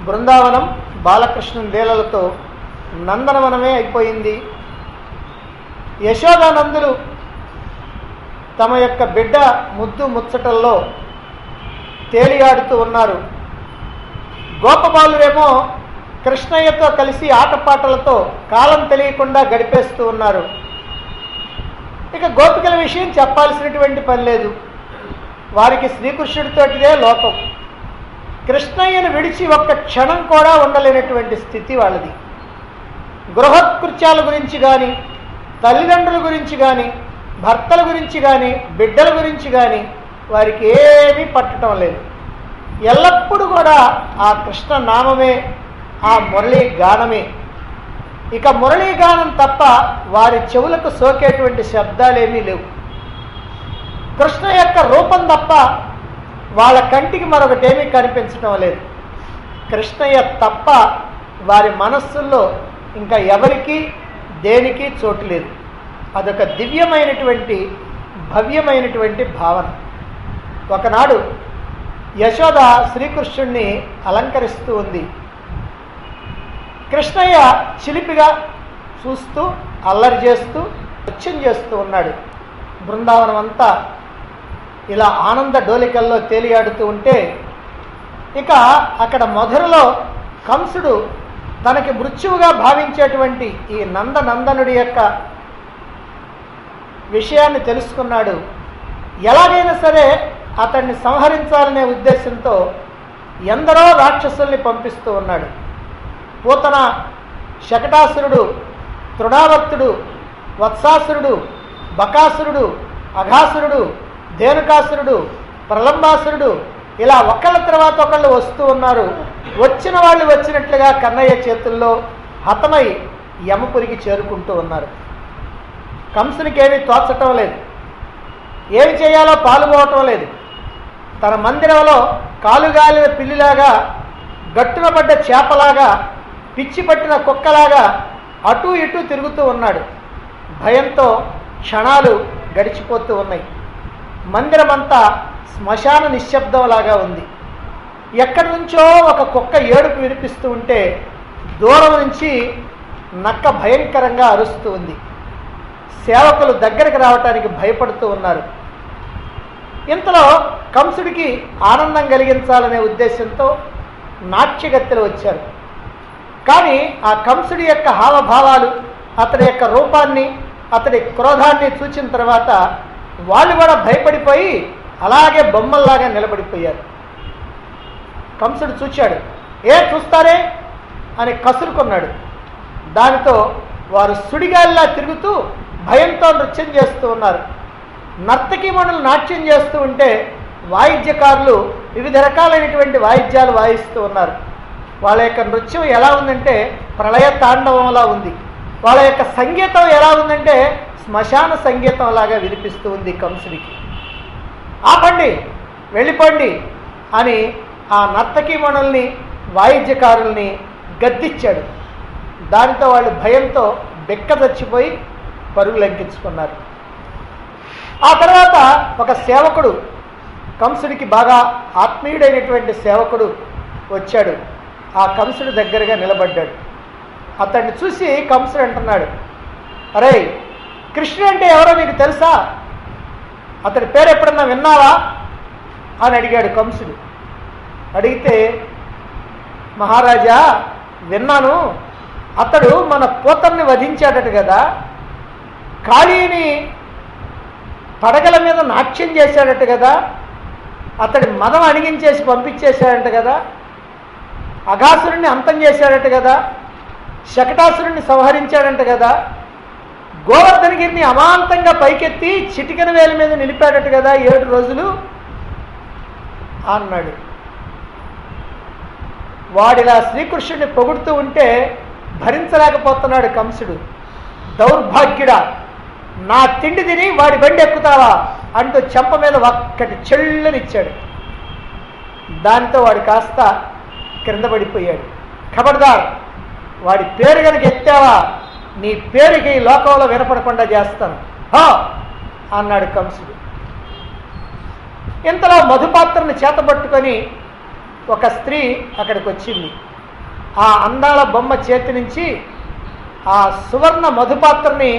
బృందావనం బాలకృష్ణుని లీలలతో నందనవనమే అయిపోయింది. యశోదానందులు తమ యొక్క బిడ్డ ముద్దు ముచ్చటల్లో తేలియాడుతూ ఉన్నారు. గోపబాలురేమో కృష్ణయ్యతో కలిసి ఆటపాటలతో కాలం తెలియకుండా గడిపేస్తూ ఉన్నారు. ఇక గోపికల విషయం చెప్పాల్సినటువంటి పని లేదు. వారికి శ్రీకృష్ణుడితోటిదే లోకం. కృష్ణయ్యను విడిచి ఒక్క క్షణం కూడా ఉండలేనటువంటి స్థితి వాళ్ళది. గృహకృత్యాల గురించి కానీ, తల్లిదండ్రుల గురించి కానీ, భర్తల గురించి కానీ, బిడ్డల గురించి కానీ వారికి ఏమీ పట్టడం లేదు. ఎల్లప్పుడూ కూడా ఆ కృష్ణ నామమే, ఆ మురళీ గానమే. ఇక మురళీ గానం తప్ప వారి చెవులకు సోకేటువంటి శబ్దాలేమీ లేవు. కృష్ణ యొక్క రూపం తప్ప వాళ్ళ కంటికి మరొకటేమీ కనిపించడం లేదు. కృష్ణయ్య తప్ప వారి మనస్సుల్లో ఇంకా ఎవరికి దేనికి చోటు లేదు. అదొక దివ్యమైనటువంటి భవ్యమైనటువంటి భావన. ఒకనాడు యశోద శ్రీకృష్ణుణ్ణి అలంకరిస్తూ ఉంది. కృష్ణయ్య చిలిపిగా చూస్తూ అల్లరి చేస్తూ నృత్యం చేస్తూ ఉన్నాడు. బృందావనం అంతా ఇలా ఆనంద డోలికల్లో తేలియాడుతూ ఉంటే ఇక అక్కడ మధురలో కంసుడు తనకి మృత్యువుగా భావించేటువంటి ఈ నందనందనుడి యొక్క విషయాన్ని తెలుసుకున్నాడు. ఎలాగైనా సరే అతన్ని సంహరించాలనే ఉద్దేశంతో ఎందరో రాక్షసుల్ని పంపిస్తూ ఉన్నాడు. పూతన, శకటాసురుడు, తృణావర్తుడు, వత్సాసురుడు, బకాసురుడు, అఘాసురుడు, ధేనుకాసురుడు, ప్రలంబాసురుడు ఇలా ఒకళ్ళ తర్వాత ఒకళ్ళు వస్తూ ఉన్నారు. వచ్చిన వాళ్ళు వచ్చినట్లుగా కన్నయ్య చేతుల్లో హతమై యమపురికి చేరుకుంటూ ఉన్నారు. కంసునికి ఏమీ తోచటం లేదు. ఏమి చేయాలో పాలుపోవటం లేదు. తన మందిరంలో కాలుగాలిన పిల్లిలాగా, గట్టున పడ్డ చేపలాగా, పిచ్చి పట్టిన కుక్కలాగా అటూ ఇటూ తిరుగుతూ ఉన్నాడు. భయంతో క్షణాలు గడిచిపోతూ ఉన్నాయి. మందిరమంతా శ్మశాన నిశ్శబ్దంలాగా ఉంది. ఎక్కడి నుంచో ఒక కుక్క ఏడుపు వినిపిస్తూ ఉంటే దూరం నుంచి నక్క భయంకరంగా అరుస్తూ ఉంది. సేవకులు దగ్గరికి రావటానికి భయపడుతూ ఉన్నారు. ఇంతలో కంసుడికి ఆనందం కలిగించాలనే ఉద్దేశంతో నాట్యగత్తెలు వచ్చారు. కానీ ఆ కంసుడి యొక్క హావభావాలు, అతడి యొక్క రూపాన్ని, అతడి క్రోధాన్ని చూచిన తర్వాత వాళ్ళు కూడా భయపడిపోయి అలాగే బొమ్మల్లాగా నిలబడిపోయారు. కంసుడు చూచాడు. చూస్తారే అని కసురుకున్నాడు. దానితో వారు సుడిగాలిలా తిరుగుతూ భయంతో నృత్యం చేస్తూ ఉన్నారు. నర్తకీమణులు నాట్యం చేస్తూ ఉంటే వాయిద్యకారులు వివిధ రకాలైనటువంటి వాయిద్యాలు వాయిస్తూ ఉన్నారు. వాళ్ళ యొక్క నృత్యం ఎలా ఉందంటే ప్రళయ తాండవంలా ఉంది. వాళ్ళ యొక్క సంగీతం ఎలా ఉందంటే శ్మశాన సంగీతంలాగా వినిపిస్తూ ఉంది కంసుడికి. ఆపండి, వెళ్ళిపోండి అని ఆ నర్తకీమణుల్ని, వాయిద్యకారుల్ని గద్దిచ్చాడు. దానితో వాళ్ళు భయంతో బెక్కదచ్చిపోయి పరుగు లంకించుకున్నారు. ఆ తర్వాత ఒక సేవకుడు, కంసుడికి బాగా ఆత్మీయుడైనటువంటి సేవకుడు వచ్చాడు. ఆ కంసుడి దగ్గరగా నిలబడ్డాడు. అతన్ని చూసి కంసుడు అంటున్నాడు, అరే, కృష్ణుడు అంటే ఎవరో నీకు తెలుసా? అతడి పేరు ఎప్పుడన్నా విన్నావా అని అడిగాడు కంసుడు. అడిగితే, మహారాజా విన్నాను, అతడు మన పూతన్ని వధించాడట కదా, కాళీని పడగల మీద నాట్యం చేశాడట కదా, అతడి మదం అణిగించేసి పంపించేశాడంట కదా, అఘాసురుణ్ణి అంతం చేశాడట కదా, శకటాసురుణ్ణి సంహరించాడంట కదా, గోవర్ధనగిరిని అమాంతంగా పైకెత్తి చిటికెన వేలి మీద నిలిపాడట కదా 7 రోజులు అన్నాడు. వాడిలా శ్రీకృష్ణుడిని పొగుడుతూ ఉంటే భరించలేకపోతున్నాడు కంసుడు. దౌర్భాగ్యుడా, నా తిండి తిని వాడి బండి ఎక్కుతావా అంటూ చెంప మీద ఒక్కటి చెళ్ళనిచ్చాడు. దానితో వాడు కాస్త క్రింద పడిపోయాడు. ఖబర్దార్, వాడి పేరు కనుక ఎత్తావా నీ పేరుకి ఈ లోకంలో వినపడకుండా చేస్తాను అన్నాడు కంసుడు. ఇంతలో మధుపాత్రను చేతబట్టుకొని ఒక స్త్రీ అక్కడికి వచ్చింది. ఆ అందాల బొమ్మ చేతి నుంచి ఆ సువర్ణ మధుపాత్రని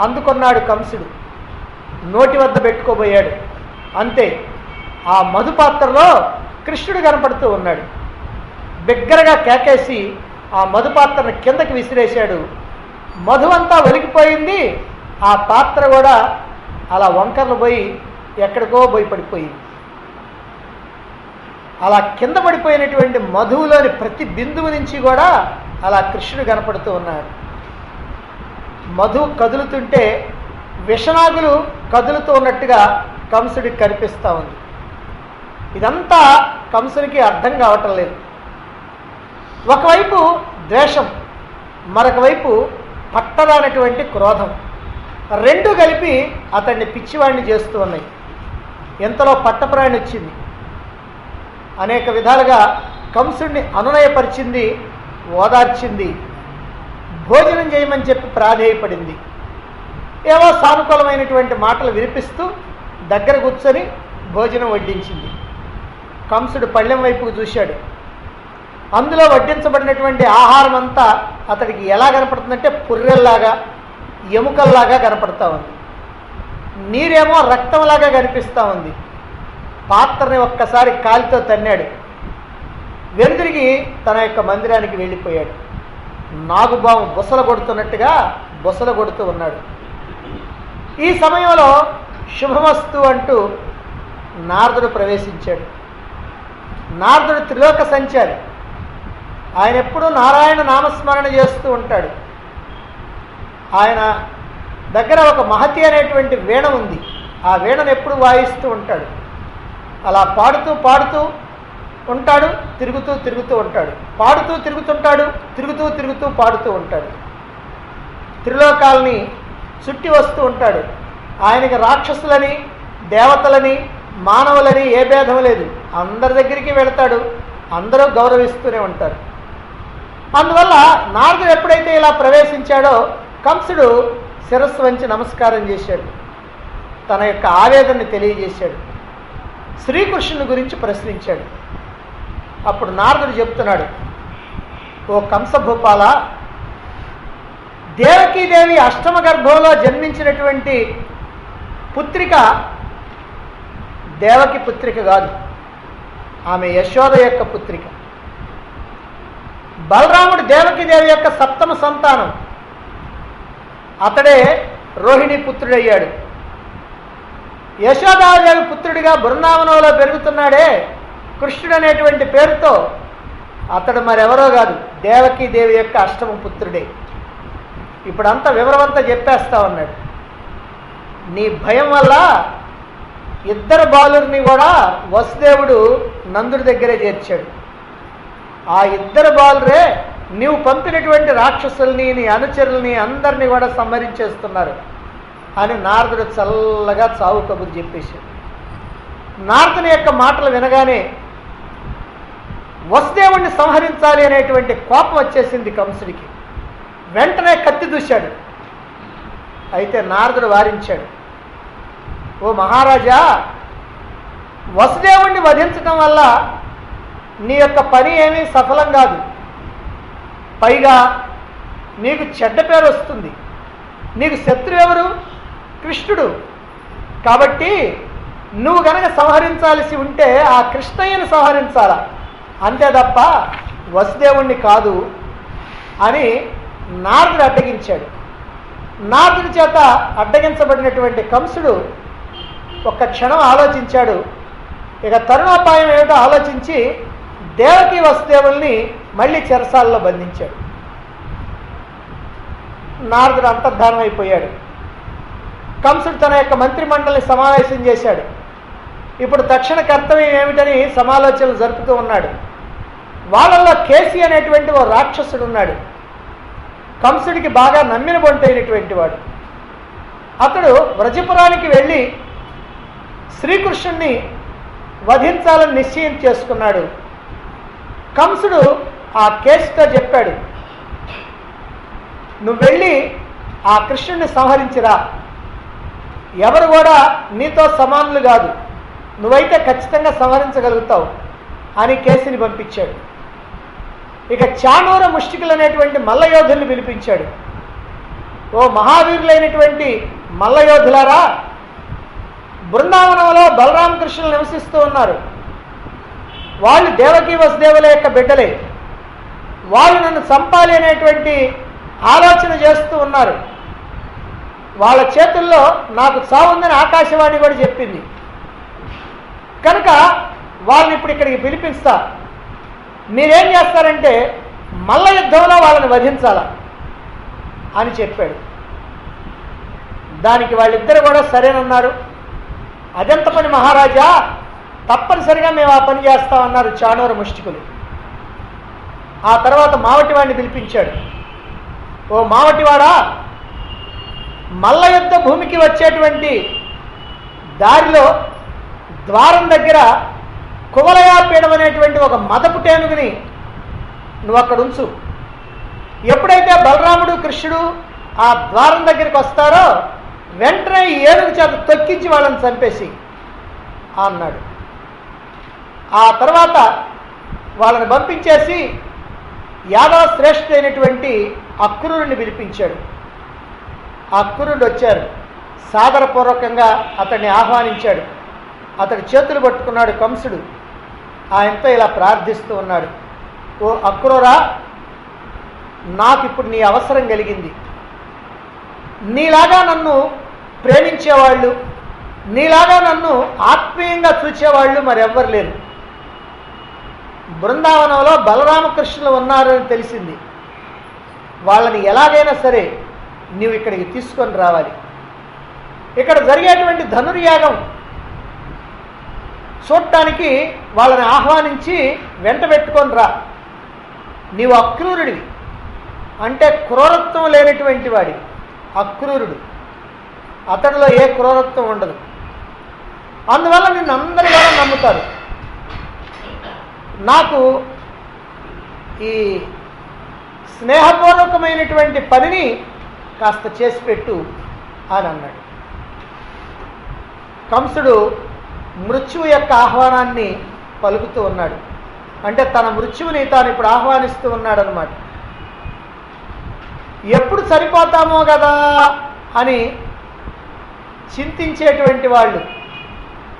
అందుకున్నాడు కంసుడు. నోటి వద్ద పెట్టుకోబోయాడు. అంతే, ఆ మధుపాత్రలో కృష్ణుడు కనపడుతూ ఉన్నాడు. బిగ్గరగా కేకేసి ఆ మధుపాత్రను కిందకి విసిరేశాడు. మధు అంతా ఒలికిపోయింది. ఆ పాత్ర కూడా అలా వంకర్లు పోయి ఎక్కడికో పోయి పడిపోయింది. అలా కింద పడిపోయినటువంటి మధువులోని ప్రతి బిందువు నుంచి కూడా అలా కృష్ణుడు కనపడుతూ ఉన్నాడు. మధు కదులుతుంటే విషనాగులు కదులుతూ ఉన్నట్టుగా కంసుడికి కనిపిస్తూ ఉంది. ఇదంతా కంసుడికి అర్థం కావటం లేదు. ఒకవైపు ద్వేషం, మరొక వైపు పట్టరానటువంటి క్రోధం, రెండు కలిపి అతన్ని పిచ్చివాడిని చేస్తూ ఉన్నాయి. ఎంతలో పట్టప్రాణి వచ్చింది. అనేక విధాలుగా కంసుడిని అనునయపరిచింది, ఓదార్చింది, భోజనం చేయమని చెప్పి ప్రాధేయపడింది. ఏవో సానుకూలమైనటువంటి మాటలు వినిపిస్తూ దగ్గర కూర్చొని భోజనం వడ్డించింది. కంసుడు పళ్ళెం వైపుకు చూశాడు. అందులో వడ్డించబడినటువంటి ఆహారం అంతా అతడికి ఎలా కనపడుతుందంటే పుర్రెల్లాగా, ఎముకల్లాగా కనపడతా ఉంది. నీరేమో రక్తంలాగా కనిపిస్తూ ఉంది. పాత్రని ఒక్కసారి కాలితో తన్నాడు. వెనుదిరిగి తన యొక్క మందిరానికి వెళ్ళిపోయాడు. నాగుబాము బుసలు కొడుతున్నట్టుగా బుసలు కొడుతూ ఉన్నాడు. ఈ సమయంలో శుభమస్తు అంటూ నారదుడు ప్రవేశించాడు. నారదుడు త్రిలోక సంచారి. ఆయన ఎప్పుడూ నారాయణ నామస్మరణ చేస్తూ ఉంటాడు. ఆయన దగ్గర ఒక మహతి అనేటువంటి వీణ ఉంది. ఆ వీణను ఎప్పుడు వాయిస్తూ ఉంటాడు. అలా పాడుతూ పాడుతూ ఉంటాడు, తిరుగుతూ తిరుగుతూ ఉంటాడు, పాడుతూ తిరుగుతుంటాడు, తిరుగుతూ తిరుగుతూ పాడుతూ ఉంటాడు. త్రిలోకాలని చుట్టి వస్తూ ఉంటాడు. ఆయనకి రాక్షసులని, దేవతలని, మానవులని ఏ భేదం లేదు. అందరి దగ్గరికి వెళతాడు. అందరూ గౌరవిస్తూనే ఉంటారు. అందువల్ల నారదుడు ఎప్పుడైతే ఇలా ప్రవేశించాడో కంసుడు శిరస్సు వంచి నమస్కారం చేశాడు. తన యొక్క ఆవేదనని తెలియజేశాడు. శ్రీకృష్ణుని గురించి ప్రశ్నించాడు. అప్పుడు నారదుడు చెప్తున్నాడు, ఓ కంసభూపాల, దేవకీదేవి అష్టమ గర్భంలో జన్మించినటువంటి పుత్రిక దేవకి పుత్రిక కాదు, ఆమె యశోద యొక్క పుత్రిక. బలరాముడు దేవకీదేవి యొక్క సప్తమ సంతానం. అతడే రోహిణి పుత్రుడయ్యాడు. యశోదాదేవి పుత్రుడిగా బృందావనంలో పెరుగుతున్నాడే కృష్ణుడు అనేటువంటి పేరుతో, అతడు మరెవరో కాదు, దేవకీదేవి యొక్క అష్టమ పుత్రుడే. ఇప్పుడంతా వివరమంతా చెప్పేస్తా ఉన్నాడు. నీ భయం వల్ల ఇద్దరు బాలుర్ని కూడా వసుదేవుడు నందుడి దగ్గరే చేర్చాడు. ఆ ఇద్దరు బాలురే నీవు పంపినటువంటి రాక్షసుల్ని, నీ అనుచరుల్ని అందరినీ కూడా సంహరించేస్తున్నారు అని నారదుడు చల్లగా చావు కబురు చెప్పేశాడు. నారదుని యొక్క మాటలు వినగానే వసుదేవుణ్ణి సంహరించాలి అనేటువంటి కోపం వచ్చేసింది కంసుడికి. వెంటనే కత్తి దూశాడు. అయితే నారదుడు వారించాడు, ఓ మహారాజా, వసుదేవుణ్ణి వధించడం వల్ల నీ యొక్క పని ఏమీ సఫలం కాదు. పైగా నీకు చెడ్డ పేరు వస్తుంది. నీకు శత్రువు ఎవరు? కృష్ణుడు. కాబట్టి నువ్వు గనక సంహరించాల్సి ఉంటే ఆ కృష్ణయ్యను సంహరించాలా, అంతే తప్ప వసుదేవుణ్ణి కాదు అని నారదుడు అడ్డగించాడు. నారదుడి చేత అడ్డగించబడినటువంటి కంసుడు ఒక్క క్షణం ఆలోచించాడు. ఇక తరుణోపాయం ఏమిటో ఆలోచించి దేవకి వసుదేవుల్ని మళ్ళీ చెరసాలలో బంధించాడు. నారదుడు అంతర్ధానం అయిపోయాడు. కంసుడు తన యొక్క మంత్రిమండలిని సమావేశం చేశాడు. ఇప్పుడు తక్షణ కర్తవ్యం ఏమిటని సమాలోచనలు జరుపుతూ ఉన్నాడు. వాళ్ళల్లో కేసి అనేటువంటి ఓ రాక్షసుడు ఉన్నాడు. కంసుడికి బాగా నమ్మిన బొంటైనటువంటి వాడు. అతడు వ్రజపురానికి వెళ్ళి శ్రీకృష్ణుణ్ణి వధించాలని నిశ్చయం చేసుకున్నాడు. కంసుడు ఆ కేసుతో చెప్పాడు, నువ్వు వెళ్ళి ఆ కృష్ణుడిని సంహరించిరా, ఎవరు కూడా నీతో సమానులు కాదు, నువ్వైతే ఖచ్చితంగా సంహరించగలుగుతావు అని కేసుని పంపించాడు. ఇక చాణూర ముష్టికులు అనేటువంటి మల్లయోధుల్ని పిలిపించాడు. ఓ మహావీరులైనటువంటి మల్లయోధులారా, బృందావనంలో బలరామకృష్ణులు నివసిస్తూ ఉన్నారు. వాళ్ళు దేవకీ వసుదేవుల యొక్క బిడ్డలే. వాళ్ళు నన్ను చంపాలి అనేటువంటి ఆలోచన చేస్తూ ఉన్నారు. వాళ్ళ చేతుల్లో నాకు చావుందని ఆకాశవాణి కూడా చెప్పింది. కనుక వాళ్ళని ఇప్పుడు ఇక్కడికి పిలిపిస్తా. మీరేం చేస్తారంటే మల్ల యుద్ధంలో వాళ్ళని వధించాల అని చెప్పాడు. దానికి వాళ్ళిద్దరు కూడా సరేనన్నారు. అదెంత పని మహారాజా, తప్పనిసరిగా మేము ఆ పని చేస్తామన్నారు చాణూర ముష్టికులు. ఆ తర్వాత మావటివాడిని పిలిపించాడు. ఓ మావటివాడా, మల్ల యుద్ధ భూమికి వచ్చేటువంటి దారిలో ద్వారం దగ్గర కువలయాపీఠం అనేటువంటి ఒక మదపు టేనుగుని నువ్వు అక్కడ ఉంచు. ఎప్పుడైతే బలరాముడు కృష్ణుడు ఆ ద్వారం దగ్గరికి వస్తారో వెంటనే ఏనుగు చేత తొక్కించి వాళ్ళని చంపేసి అన్నాడు. ఆ తర్వాత వాళ్ళని పంపించేసి యాదవ శ్రేష్ఠుడైనటువంటి అక్రూరుని పిలిపించాడు. అక్రూరుడు వచ్చారు. సాదరపూర్వకంగా అతన్ని ఆహ్వానించాడు. అతడి చేతులు పట్టుకున్నాడు కంసుడు. ఆయనతో ఇలా ప్రార్థిస్తూ ఉన్నాడు. ఓ అక్రూరా, నాకు ఇప్పుడు నీ అవసరం కలిగింది. నీలాగా నన్ను ప్రేమించేవాళ్ళు, నీలాగా నన్ను ఆత్మీయంగా చూచేవాళ్ళు మరెవ్వరు లేరు. బృందావనంలో బలరామకృష్ణులు ఉన్నారని తెలిసింది. వాళ్ళని ఎలాగైనా సరే నీవు ఇక్కడికి తీసుకొని రావాలి. ఇక్కడ జరిగేటువంటి ధనుర్యాగం చూడటానికి వాళ్ళని ఆహ్వానించి వెంట పెట్టుకొని రా. నీవు అక్రూరుడివి, అంటే క్రూరత్వం లేనటువంటి వాడి అక్రూరుడు. అతడిలో ఏ క్రూరత్వం ఉండదు. అందువల్ల నిన్ను అందరూ కూడా నమ్ముతారు. నాకు ఈ స్నేహపూర్వకమైనటువంటి పనిని కాస్త చేసి పెట్టు అని అన్నాడు. కంసుడు మృత్యువు యొక్క ఆహ్వానాన్ని పలుకుతూ ఉన్నాడు. అంటే తన మృత్యువుని తాను ఇప్పుడు ఆహ్వానిస్తూ ఉన్నాడు అన్నమాట. ఎప్పుడు చనిపోతామో కదా అని చింతించేటువంటి వాళ్ళు,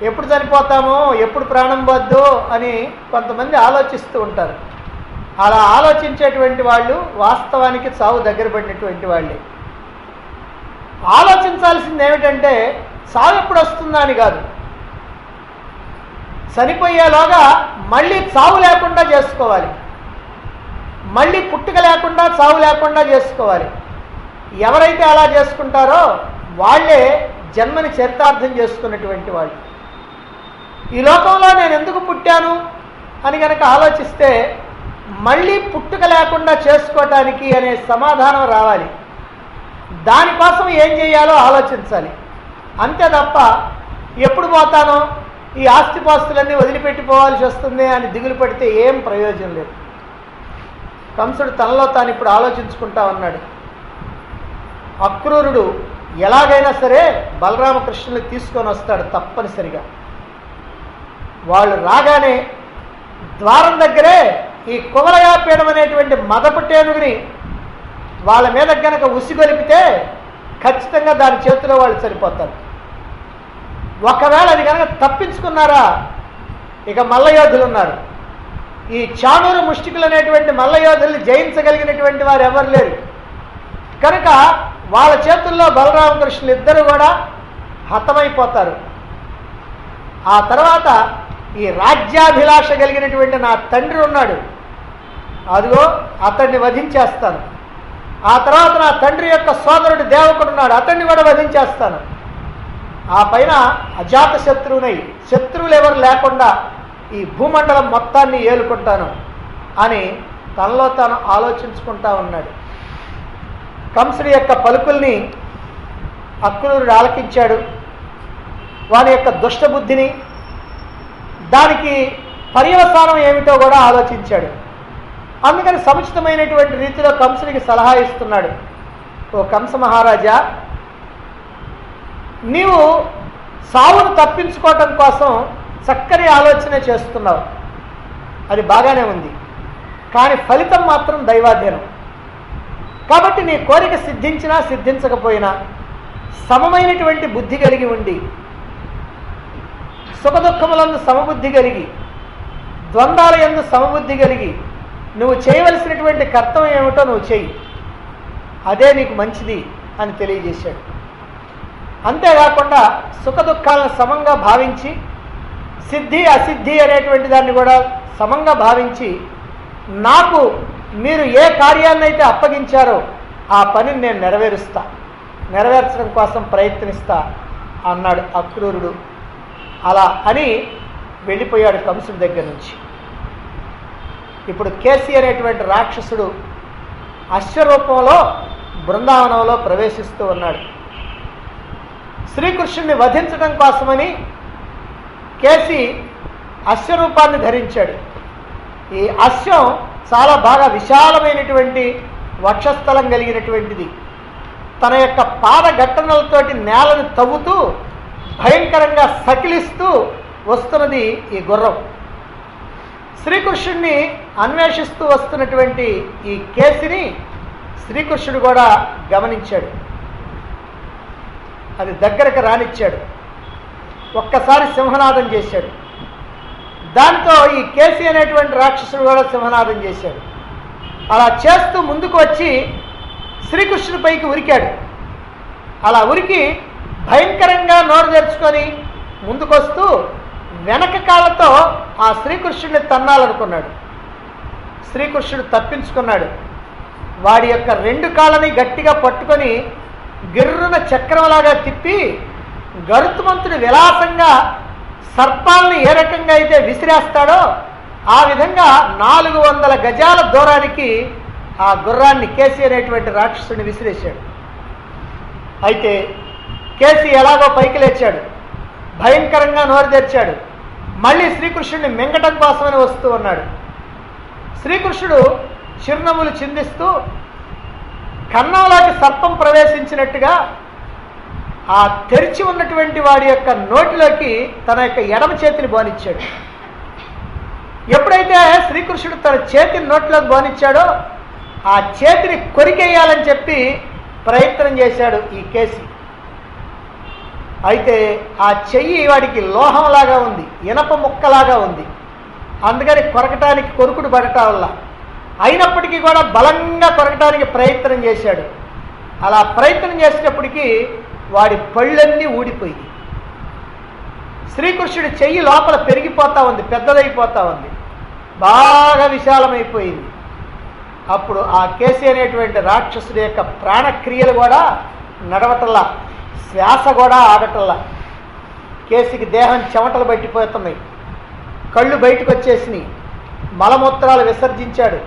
ఎప్పుడు చనిపోతామో, ఎప్పుడు ప్రాణం పోద్దో అని కొంతమంది ఆలోచిస్తూ ఉంటారు. అలా ఆలోచించేటువంటి వాళ్ళు వాస్తవానికి చావు దగ్గర పడినటువంటి వాళ్ళే. ఆలోచించాల్సింది ఏమిటంటే చావు ఎప్పుడు వస్తుందా అని కాదు, చనిపోయేలోగా మళ్ళీ చావు లేకుండా చేసుకోవాలి, మళ్ళీ పుట్టుక లేకుండా చావు లేకుండా చేసుకోవాలి. ఎవరైతే అలా చేసుకుంటారో వాళ్ళే జన్మని చరితార్థం చేసుకున్నటువంటి వాళ్ళు. ఈ లోకంలో నేను ఎందుకు పుట్టాను అని కనుక ఆలోచిస్తే మళ్ళీ పుట్టుక లేకుండా చేసుకోవటానికి అనే సమాధానం రావాలి. దానికోసం ఏం చేయాలో ఆలోచించాలి. అంతే తప్ప ఎప్పుడు పోతానో, ఈ ఆస్తిపాస్తులన్నీ వదిలిపెట్టిపోవాల్సి వస్తుంది అని దిగులు పడితే ఏం ప్రయోజనం లేదు. కంసుడు తనలో తాను ఇప్పుడు ఆలోచించుకుంటా ఉన్నాడు. అక్రూరుడు ఎలాగైనా సరే బలరామకృష్ణుని తీసుకొని వస్తాడు తప్పనిసరిగా. వాళ్ళు రాగానే ద్వారం దగ్గరే ఈ కువలయాపీఠం అనేటువంటి మదపు టేనుగుని వాళ్ళ మీద కనుక ఉసిగొలిపితే ఖచ్చితంగా దాని చేతిలో వాళ్ళు చనిపోతారు. ఒకవేళ అది కనుక తప్పించుకున్నారా ఇక మల్లయోధులు ఉన్నారు. ఈ చాణూరు ముష్టికులు అనేటువంటి మల్లయోధుల్ని జయించగలిగినటువంటి వారు ఎవరు లేరు. కనుక వాళ్ళ చేతుల్లో బలరామకృష్ణులు ఇద్దరు కూడా హతమైపోతారు. ఆ తర్వాత ఈ రాజ్యాభిలాష కలిగినటువంటి నా తండ్రి ఉన్నాడు, అదిగో అతన్ని వధించేస్తాను. ఆ తర్వాత నా తండ్రి యొక్క సోదరుడు దేవకుడు ఉన్నాడు, అతన్ని కూడా వధించేస్తాను. ఆ పైన అజాత శత్రువునై, శత్రువులు ఎవరు లేకుండా ఈ భూమండలం మొత్తాన్ని ఏలుకుంటాను అని తనలో తాను ఆలోచించుకుంటా ఉన్నాడు. కంసుడి యొక్క పలుకుల్ని అక్రూరుడు ఆలకించాడు. వాని యొక్క దుష్టబుద్ధిని, దానికి పర్యవసానం ఏమిటో కూడా ఆలోచించాడు. అందుకని సముచితమైనటువంటి రీతిలో కంసుడికి సలహా ఇస్తున్నాడు. ఓ కంస మహారాజా, నీవు సావును తప్పించుకోవటం కోసం చక్కని ఆలోచన చేస్తున్నావు, అది బాగానే ఉంది. కానీ ఫలితం మాత్రం దైవాధీనం. కాబట్టి నీ కోరిక సిద్ధించినా సిద్ధించకపోయినా సమమైనటువంటి బుద్ధి కలిగి ఉండి, సుఖదుఖములందు సమబుద్ధి కలిగి, ద్వంద్వాల యందు సమబుద్ధి కలిగి నువ్వు చేయవలసినటువంటి కర్తవ్యం ఏమిటో నువ్వు చెయ్యి, అదే నీకు మంచిది అని తెలియజేశాడు. అంతేకాకుండా సుఖదుఖాలను సమంగా భావించి, సిద్ధి అసిద్ధి అనేటువంటి దాన్ని కూడా సమంగా భావించి, నాకు మీరు ఏ కార్యాన్ని అయితే అప్పగించారో ఆ పనిని నేను నెరవేర్చడం కోసం ప్రయత్నిస్తా అన్నాడు అక్రూరుడు. అలా అని వెళ్ళిపోయాడు కంసుడి దగ్గర నుంచి. ఇప్పుడు కేసి అనేటువంటి రాక్షసుడు అశ్వరూపంలో బృందావనంలో ప్రవేశిస్తూ ఉన్నాడు. శ్రీకృష్ణుని వధించడం కోసమని కేసి అశ్వరూపాన్ని ధరించాడు. ఈ అశ్వం చాలా బాగా విశాలమైనటువంటి వక్షస్థలం కలిగినటువంటిది. తన యొక్క పాదఘట్టనలతోటి నేలను తవ్వుతూ భయంకరంగా సకిలిస్తూ వస్తున్నది ఈ గుర్రం. శ్రీకృష్ణుడిని అన్వేషిస్తూ వస్తున్నటువంటి ఈ కేసిని శ్రీకృష్ణుడు కూడా గమనించాడు. అది దగ్గరకు రానిచ్చాడు. ఒక్కసారి సింహనాదం చేశాడు. దాంతో ఈ కేసి అనేటువంటి రాక్షసుడు కూడా సింహనాదం చేశాడు. అలా చేస్తూ ముందుకు వచ్చి శ్రీకృష్ణుడి పైకి ఉరికాడు. అలా ఉరికి భయంకరంగా నోరు తెరుచుకొని ముందుకొస్తూ వెనక కాళ్ళతో ఆ శ్రీకృష్ణుడిని తన్నాలనుకున్నాడు. శ్రీకృష్ణుడు తప్పించుకున్నాడు. వాడి యొక్క రెండు కాళ్ళని గట్టిగా పట్టుకొని గిర్రున చక్రంలాగా తిప్పి గరుత్మంతుడు విలాసంగా సర్పాలని ఏ రకంగా అయితే విసిరేస్తాడో ఆ విధంగా 400 గజాల దూరానికి ఆ గుర్రాన్ని కేసి అనేటువంటి రాక్షసుడిని విసిరేశాడు. అయితే కేసి ఎలాగో పైకి లేచాడు. భయంకరంగా నోరు తెరిచాడు. మళ్ళీ శ్రీకృష్ణుడిని మింగటం కోసమని వస్తూ ఉన్నాడు. శ్రీకృష్ణుడు చిరునవ్వులు చిందిస్తూ కన్నంలోకి సర్పం ప్రవేశించినట్టుగా ఆ తెరిచి ఉన్నటువంటి వాడి యొక్క నోటిలోకి తన యొక్క ఎడమ చేతిని బోనిచ్చాడు. ఎప్పుడైతే శ్రీకృష్ణుడు తన చేతిని నోట్లోకి బోనిచ్చాడో ఆ చేతిని కొరికేయాలని చెప్పి ప్రయత్నం చేశాడు ఈ కేసి. అయితే ఆ చెయ్యి వాడికి లోహంలాగా ఉంది, ఇనప ముక్కలాగా ఉంది. అందుకని కొరకటానికి కొరుకుడు పడటం వల్ల అయినప్పటికీ కూడా బలంగా కొరకటానికి ప్రయత్నం చేశాడు. అలా ప్రయత్నం చేసినప్పటికీ వాడి పళ్ళన్నీ ఊడిపోయి శ్రీకృష్ణుడి చెయ్యి లోపల పెరిగిపోతూ ఉంది, పెద్దదైపోతూ ఉంది, బాగా విశాలమైపోయింది. అప్పుడు ఆ కేసి అనేటువంటి రాక్షసుడి యొక్క ప్రాణక్రియలు కూడా నడవటల్లా, శ్వాస కూడా ఆడటల్లా. కేసికి దేహం చెమటలు బట్టిపోతున్నాయి, కళ్ళు బయటకు వచ్చేసినాయి, మలమూత్రాలు విసర్జించాడు,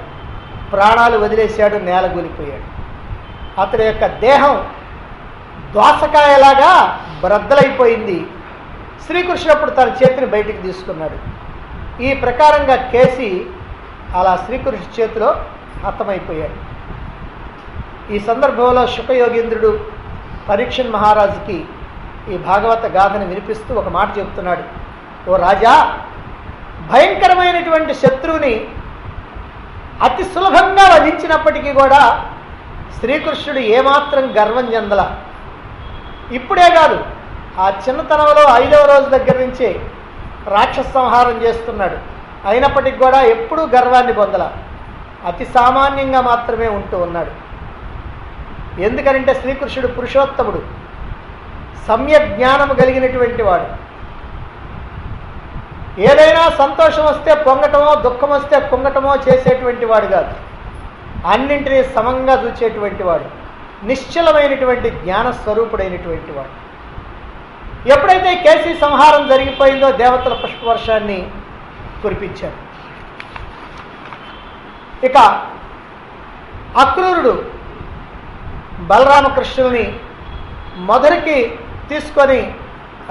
ప్రాణాలు వదిలేశాడు, నేలగూలిపోయాడు. అతడి యొక్క దేహం దోసకాయలాగా బ్రద్దలైపోయింది. శ్రీకృష్ణుడు అప్పుడు తన చేతిని బయటికి తీసుకున్నాడు. ఈ ప్రకారంగా కేసి అలా శ్రీకృష్ణుడి చేతిలో హతమైపోయాడు. ఈ సందర్భంలో శుకయోగీంద్రుడు పరీక్షణ్ మహారాజుకి ఈ భాగవత గాథను వినిపిస్తూ ఒక మాట చెబుతున్నాడు. ఓ రాజా, భయంకరమైనటువంటి శత్రువుని అతి సులభంగా వధించినప్పటికీ కూడా శ్రీకృష్ణుడు ఏమాత్రం గర్వం చెందల. ఇప్పుడే కాదు, ఆ చిన్నతనంలో 5వ రోజు దగ్గర నుంచే రాక్షస సంహారం చేస్తున్నాడు. అయినప్పటికీ కూడా ఎప్పుడూ గర్వాన్ని పొందల, అతి సామాన్యంగా మాత్రమే ఉంటూ ఉన్నాడు. ఎందుకనంటే శ్రీకృష్ణుడు పురుషోత్తముడు, సమ్యక్ జ్ఞానము కలిగినటువంటి వాడు. ఏదైనా సంతోషం వస్తే పొంగటమో, దుఃఖం వస్తే కుంగటమో చేసేటువంటి వాడు కాదు, అన్నింటినీ సమంగా చూచేటువంటి వాడు, నిశ్చలమైనటువంటి జ్ఞానస్వరూపుడైనటువంటి వాడు. ఎప్పుడైతే కేసీ సంహారం జరిగిపోయిందో దేవతల పుష్పవర్షాన్ని కురిపించారు. ఇక అక్రూరుడు బలరామకృష్ణుల్ని మొదటికి తీసుకొని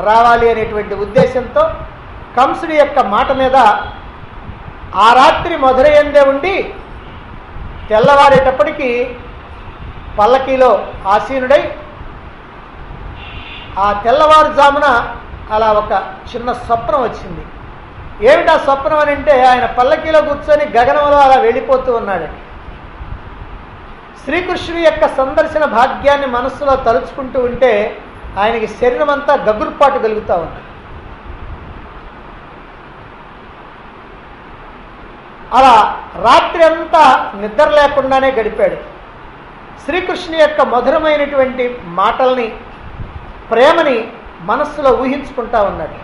రావాలి అనేటువంటి ఉద్దేశంతో కంసుడి యొక్క మాట మీద ఆ రాత్రి మధురయందే ఉండి తెల్లవారేటప్పటికీ పల్లకీలో ఆసీనుడై ఆ తెల్లవారుజామున అలా ఒక చిన్న స్వప్నం వచ్చింది. ఏమిటా స్వప్నం అని అంటే ఆయన పల్లకీలో కూర్చొని గగనంలో అలా వెళ్ళిపోతూ ఉన్నాడు. శ్రీకృష్ణుడి యొక్క సందర్శన భాగ్యాన్ని మనస్సులో తలుచుకుంటూ ఉంటే ఆయనకి శరీరం అంతా గగుర్పాటు కలుగుతూ ఉంది. అలా రాత్రి అంతా నిద్ర లేకుండానే గడిపాడు. శ్రీకృష్ణుని యొక్క మధురమైనటువంటి మాటల్ని, ప్రేమని మనస్సులో ఊహించుకుంటా ఉన్నాడు.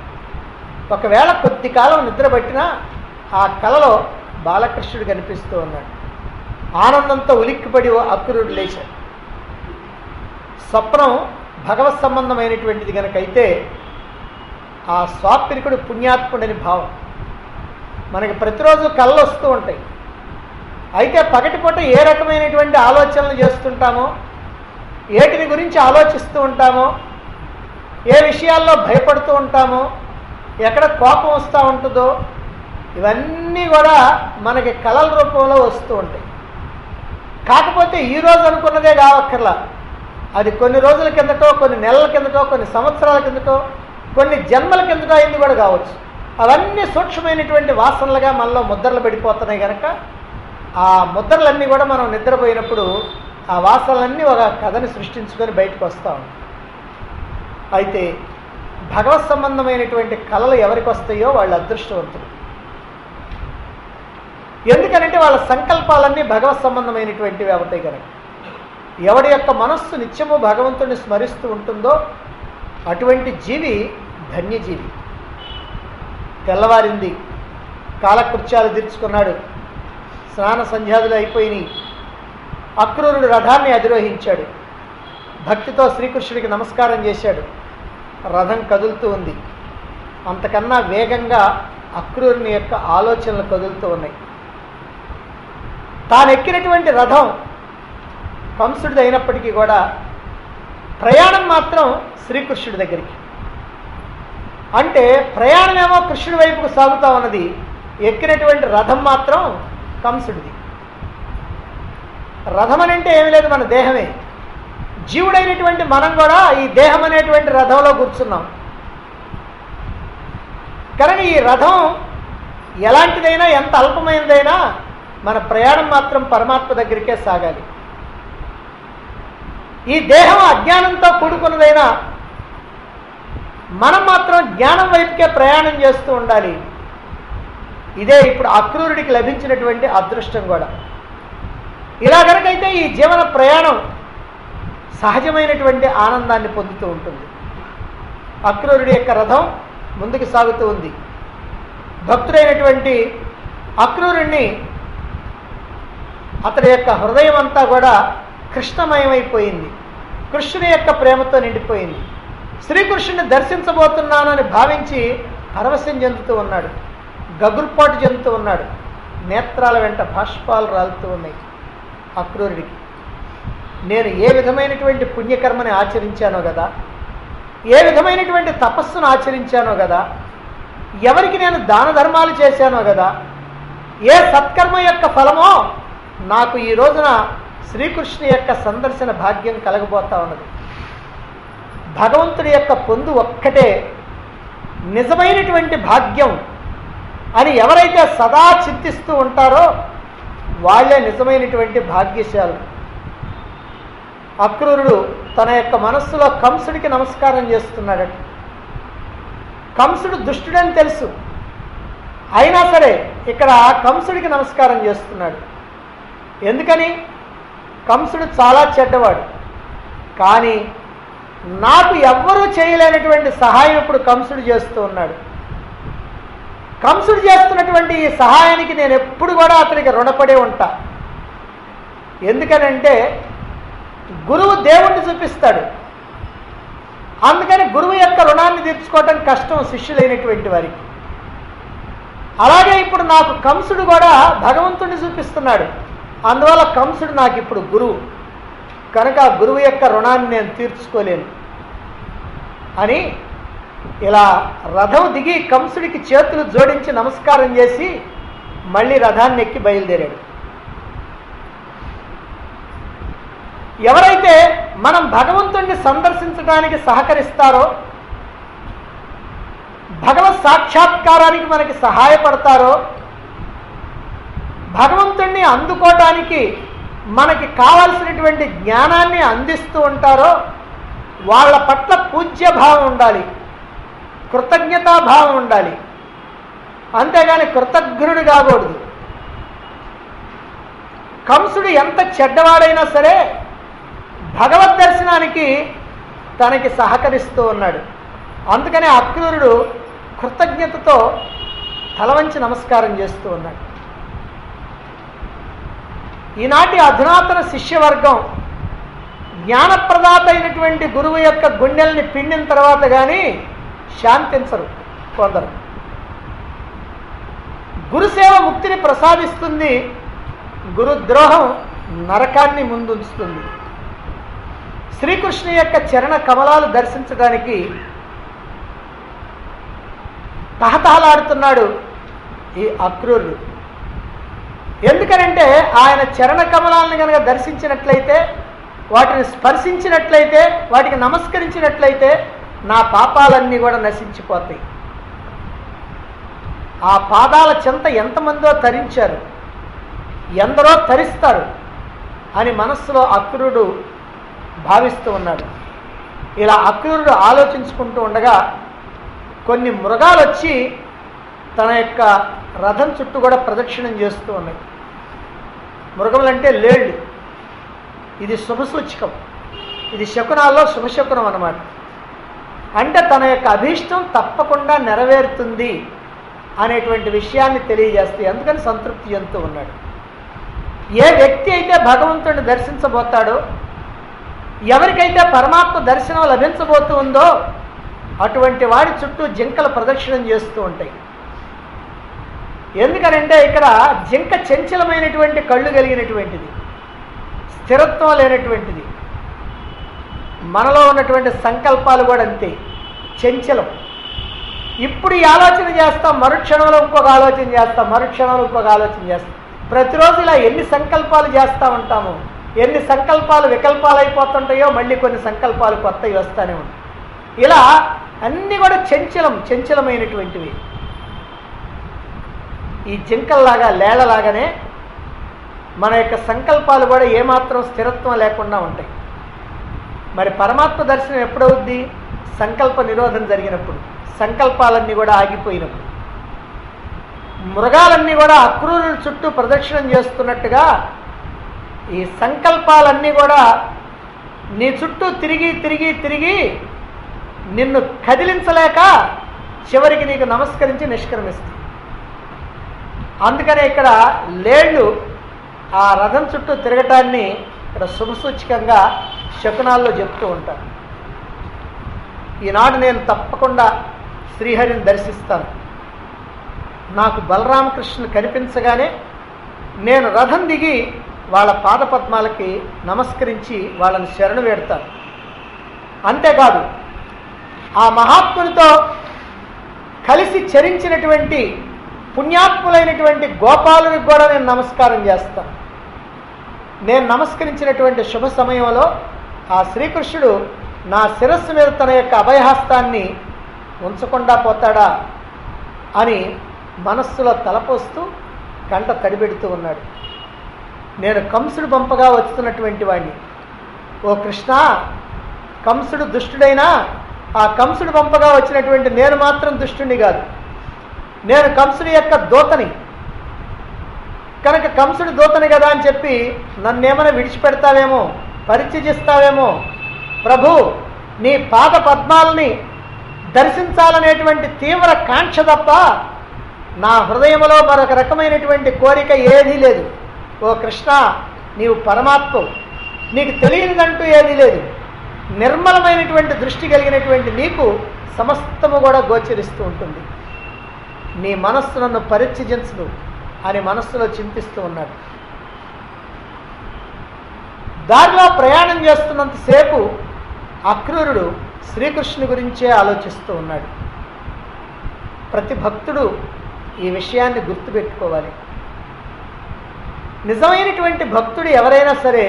ఒకవేళ కొద్ది కాలం నిద్ర పట్టినా ఆ కలలో బాలకృష్ణుడు కనిపిస్తూ ఉన్నాడు. ఆనందంతో ఉలిక్కిపడి అక్రూరుడు లేచాడు. స్వప్నం భగవత్ సంబంధమైనటువంటిది కనుకైతే ఆ స్వాప్నికుడు పుణ్యాత్ముడని భావం. మనకి ప్రతిరోజు కళ్ళు వస్తూ ఉంటాయి. అయితే పగటిపూట ఏ రకమైనటువంటి ఆలోచనలు చేస్తుంటామో, ఏటిని గురించి ఆలోచిస్తూ ఉంటామో, ఏ విషయాల్లో భయపడుతూ ఉంటామో, ఎక్కడ కోపం వస్తూ ఉంటుందో, ఇవన్నీ కూడా మనకి కళల రూపంలో వస్తూ ఉంటాయి. కాకపోతే ఈరోజు అనుకున్నదే కావక్కర్లా, అది కొన్ని రోజుల కిందటో, కొన్ని నెలల కిందటో, కొన్ని సంవత్సరాల కిందటో, కొన్ని జన్మల కిందటో అయింది కూడా కావచ్చు. అవన్నీ సూక్ష్మమైనటువంటి వాసనలుగా మనలో ముద్రలు పడిపోతున్నాయి కనుక ఆ ముద్రలన్నీ కూడా మనం నిద్రపోయినప్పుడు ఆ వాసనలన్నీ ఒక కథని సృష్టించుకొని బయటకు వస్తూ ఉంటాయి. అయితే భగవత్ సంబంధమైనటువంటి కళలు ఎవరికి వస్తాయో వాళ్ళు అదృష్టవంతులు. ఎందుకనంటే వాళ్ళ సంకల్పాలన్నీ భగవత్ సంబంధమైనటువంటివి అవుతాయి కనుక. ఎవడి యొక్క మనస్సు నిత్యము భగవంతుడిని స్మరిస్తూ ఉంటుందో అటువంటి జీవి ధన్యజీవి. తెల్లవారింది, కాలకృత్యాలు తీర్చుకున్నాడు, స్నాన సంధ్యాదులు అయిపోయినాయి. అక్రూరుడు రథాన్ని అధిరోహించాడు. భక్తితో శ్రీకృష్ణుడికి నమస్కారం చేశాడు. రథం కదులుతూ ఉంది. అంతకన్నా వేగంగా అక్రూరుని యొక్క ఆలోచనలు కదులుతూ ఉన్నాయి. తాను ఎక్కినటువంటి రథం కంసుడిది అయినప్పటికీ కూడా ప్రయాణం మాత్రం శ్రీకృష్ణుడి దగ్గరికి. అంటే ప్రయాణమేమో కృష్ణుడి వైపుకు సాగుతూ ఉన్నది, ఎక్కినటువంటి రథం మాత్రం కంసుడిది. రథం అని అంటే ఏమీ లేదు, మన దేహమే. జీవుడైనటువంటి మనం కూడా ఈ దేహం అనేటువంటి రథంలో కూర్చున్నాం కనుక ఈ రథం ఎలాంటిదైనా, ఎంత అల్పమైనదైనా మన ప్రయాణం మాత్రం పరమాత్మ దగ్గరికే సాగాలి. ఈ దేహం అజ్ఞానంతో కూడుకున్నదైనా మనం మాత్రం జ్ఞానం వైపుకే ప్రయాణం చేస్తూ ఉండాలి. ఇదే ఇప్పుడు అక్రూరుడికి లభించినటువంటి అదృష్టం కూడా. ఇలా కనుకైతే ఈ జీవన ప్రయాణం సహజమైనటువంటి ఆనందాన్ని పొందుతూ ఉంటుంది. అక్రూరుడి యొక్క రథం ముందుకు సాగుతూ ఉంది. భక్తుడైనటువంటి అక్రూరుణ్ణి అతడి యొక్క హృదయం అంతా కూడా కృష్ణమయమైపోయింది. కృష్ణుని యొక్క ప్రేమతో నిండిపోయింది. శ్రీకృష్ణుని దర్శించబోతున్నానని భావించి పరవశం చెందుతూ ఉన్నాడు, గగుర్పాటు చెందుతూ ఉన్నాడు. నేత్రాల వెంట బాష్పాలు రాలుతూ ఉన్నాయి అక్రూరుడికి. నేను ఏ విధమైనటువంటి పుణ్యకర్మని ఆచరించానో కదా, ఏ విధమైనటువంటి తపస్సును ఆచరించానో కదా, ఎవరికి నేను దాన ధర్మాలు చేశానో కదా, ఏ సత్కర్మ యొక్క ఫలమో నాకు ఈ రోజున శ్రీకృష్ణుని యొక్క సందర్శన భాగ్యం కలగబోతా ఉన్నది. భగవంతుడి యొక్క పొందు ఒక్కటే నిజమైనటువంటి భాగ్యం అని ఎవరైతే సదా చింతిస్తూ ఉంటారో వాళ్ళే నిజమైనటువంటి భాగ్యశాలు. అక్రూరుడు తన యొక్క మనస్సులో కంసుడికి నమస్కారం చేస్తున్నాడట. కంసుడు దుష్టుడని తెలుసు, అయినా సరే ఇక్కడ కంసుడికి నమస్కారం చేస్తున్నాడు. ఎందుకని? కంసుడు చాలా చెడ్డవాడు, కానీ నాకు ఎవ్వరూ చేయలేనటువంటి సహాయం ఇప్పుడు కంసుడు చేస్తూ ఉన్నాడు. కంసుడు చేస్తున్నటువంటి ఈ సహాయానికి నేను ఎప్పుడు కూడా అతనికి రుణపడే ఉంటా. ఎందుకనంటే గురువు దేవుణ్ణి చూపిస్తాడు, అందుకని గురువు యొక్క రుణాన్ని తీర్చుకోవటం కష్టం శిష్యులైనటువంటి వారికి. అలాగే ఇప్పుడు నాకు కంసుడు కూడా భగవంతుడిని చూపిస్తున్నాడు, అందువల్ల కంసుడు నాకు ఇప్పుడు గురువు కనుక ఆ గురువు యొక్క రుణాన్ని నేను తీర్చుకోలేను అని ఇలా రథం దిగి కంసుడికి చేతులు జోడించి నమస్కారం చేసి మళ్ళీ రథాన్ని ఎక్కి బయలుదేరాడు. ఎవరైతే మనం భగవంతుడిని సందర్శించడానికి సహకరిస్తారో భగవత్ సాక్షాత్కారానికి మనకి సహాయపడతారో, భగవంతుణ్ణి అందుకోవటానికి మనకి కావలసినటువంటి జ్ఞానాన్ని అందిస్తూ ఉంటారో వాళ్ళ పట్ల పూజ్యభావం ఉండాలి, కృతజ్ఞతాభావం ఉండాలి. అంతేగాని కృతజ్ఞుడు కాకూడదు. కంసుడు ఎంత చెడ్డవాడైనా సరే భగవద్ దర్శనానికి తనకి సహకరిస్తూ ఉన్నాడు. అందుకనే అక్రూరుడు కృతజ్ఞతతో తలవంచి నమస్కారం చేస్తూ ఉన్నాడు. ఈనాటి అధునాతన శిష్యవర్గం జ్ఞానప్రదాత అయినటువంటి గురువు యొక్క గుండెల్ని పిండిన తర్వాత కానీ శాంతించరు కొందరు. గురుసేవ ముక్తిని ప్రసాదిస్తుంది, గురుద్రోహం నరకాన్ని ముందుంచుతుంది. శ్రీకృష్ణు యొక్క చరణ కమలాలు దర్శించడానికి తహతహలాడుతున్నాడు ఈ అక్రూరుడు. ఎందుకనంటే ఆయన చరణ కమలాలను కనుక దర్శించినట్లయితే, వాటిని స్పర్శించినట్లయితే, వాటికి నమస్కరించినట్లయితే నా పాపాలన్నీ కూడా నశించిపోతాయి. ఆ పాదాల చెంత ఎంతమందో తరించారు, ఎందరో తరిస్తారు అని మనస్సులో అక్రూరుడు భావిస్తూ ఉన్నాడు. ఇలా అక్రూరుడు ఆలోచించుకుంటూ ఉండగా కొన్ని మృగాలు వచ్చి తన యొక్క రథం చుట్టూ కూడా ప్రదక్షిణం చేస్తూ ఉన్నాయి. మృగములంటే లేళ్ళు. ఇది శుభసూచకం, ఇది శకునాల్లో శుభశకునం అన్నమాట. అంటే తన యొక్క అభీష్టం తప్పకుండా నెరవేరుతుంది అనేటువంటి విషయాన్ని తెలియజేస్తాయి. అందుకని సంతృప్తి చెందుతూ ఉన్నాడు. ఏ వ్యక్తి అయితే భగవంతుడిని దర్శించబోతాడో, ఎవరికైతే పరమాత్మ దర్శనం లభించబోతూ ఉందో అటువంటి వాడి చుట్టూ జింకలు ప్రదక్షిణం చేస్తూ ఉంటాయి. ఎందుకనంటే ఇక్కడ జింక చంచలమైనటువంటి కళ్ళు కలిగినటువంటిది, స్థిరత్వం లేనటువంటిది. మనలో ఉన్నటువంటి సంకల్పాలు కూడా అంతే, చంచలం. ఇప్పుడు ఈ ఆలోచన చేస్తాం, మరుక్షణంలో ఇంకొక ఆలోచన చేస్తాం, మరుక్షణంలో ఇంకొక ఆలోచన చేస్తాం. ప్రతిరోజు ఇలా ఎన్ని సంకల్పాలు చేస్తూ ఉంటాము, ఎన్ని సంకల్పాలు వికల్పాలు అయిపోతుంటాయో మళ్ళీ కొన్ని సంకల్పాలు కొత్తవి వస్తూనే ఉంటాయి. ఇలా అన్నీ కూడా చంచలమైనటువంటివి. ఈ జింకల్లాగా లేళ్లలాగానే మన యొక్క సంకల్పాలు కూడా ఏమాత్రం స్థిరత్వం లేకుండా ఉంటాయి. మరి పరమాత్మ దర్శనం ఎప్పుడవుద్ది? సంకల్ప నిరోధం జరిగినప్పుడు, సంకల్పాలన్నీ కూడా ఆగిపోయినప్పుడు. మృగాలన్నీ కూడా అక్రూరుల చుట్టూ ప్రదక్షిణం చేస్తున్నట్టుగా ఈ సంకల్పాలన్నీ కూడా నీ చుట్టూ తిరిగి తిరిగి తిరిగి నిన్ను కదిలించలేక చివరికి నీకు నమస్కరించి నిష్క్రమిస్తుంది. అందుకనే ఇక్కడ లేళ్ళు ఆ రథం చుట్టూ తిరగటాన్ని ఇక్కడ శుభసూచకంగా శకునాల్లో చెప్తూ ఉంటారు. ఈనాడు నేను తప్పకుండా శ్రీహరిని దర్శిస్తాను. నాకు బలరామకృష్ణుని కనిపించగానే నేను రథం దిగి వాళ్ళ పాదపద్మాలకి నమస్కరించి వాళ్ళని శరణు వేడతాను. అంతేకాదు ఆ మహాత్మునితో కలిసి చరించినటువంటి పుణ్యాత్ములైనటువంటి గోపాలునికి కూడా నేను నమస్కారం చేస్తాను. నేను నమస్కరించినటువంటి శుభ సమయంలో ఆ శ్రీకృష్ణుడు నా శిరస్సు మీద తన యొక్క అభయహస్తాన్ని ఉంచకుండా పోతాడా అని మనస్సులో తలపోస్తూ కంట తడిపెడుతూ ఉన్నాడు. నేను కంసుడు పంపగా వస్తున్నటువంటి వాడిని. ఓ కృష్ణ, కంసుడు దుష్టుడైనా ఆ కంసుడు పంపగా వచ్చినటువంటి నేను మాత్రం దుష్టుని కాదు. నేను కంసుడి యొక్క దూతని కనుక కంసుడి దూతని కదా అని చెప్పి నన్నేమైనా విడిచిపెడతావేమో, పరిత్యజిస్తావేమో. ప్రభు, నీ పాద పద్మాలని దర్శించాలనేటువంటి తీవ్ర కాంక్ష తప్ప నా హృదయంలో మరొక రకమైనటువంటి కోరిక ఏదీ లేదు. ఓ కృష్ణ, నీవు పరమాత్మవు, నీకు తెలియనిదంటూ ఏదీ లేదు. నిర్మలమైనటువంటి దృష్టి కలిగినటువంటి నీకు సమస్తము కూడా గోచరిస్తూ ఉంటుంది. నీ మనస్సు నన్ను పరిత్యజించదు అని మనస్సులో చింతిస్తూ ఉన్నాడు. దారిలో ప్రయాణం చేస్తున్నంతసేపు అక్రూరుడు శ్రీకృష్ణుని గురించే ఆలోచిస్తూ ఉన్నాడు. ప్రతి భక్తుడు ఈ విషయాన్ని గుర్తుపెట్టుకోవాలి. నిజమైనటువంటి భక్తుడు ఎవరైనా సరే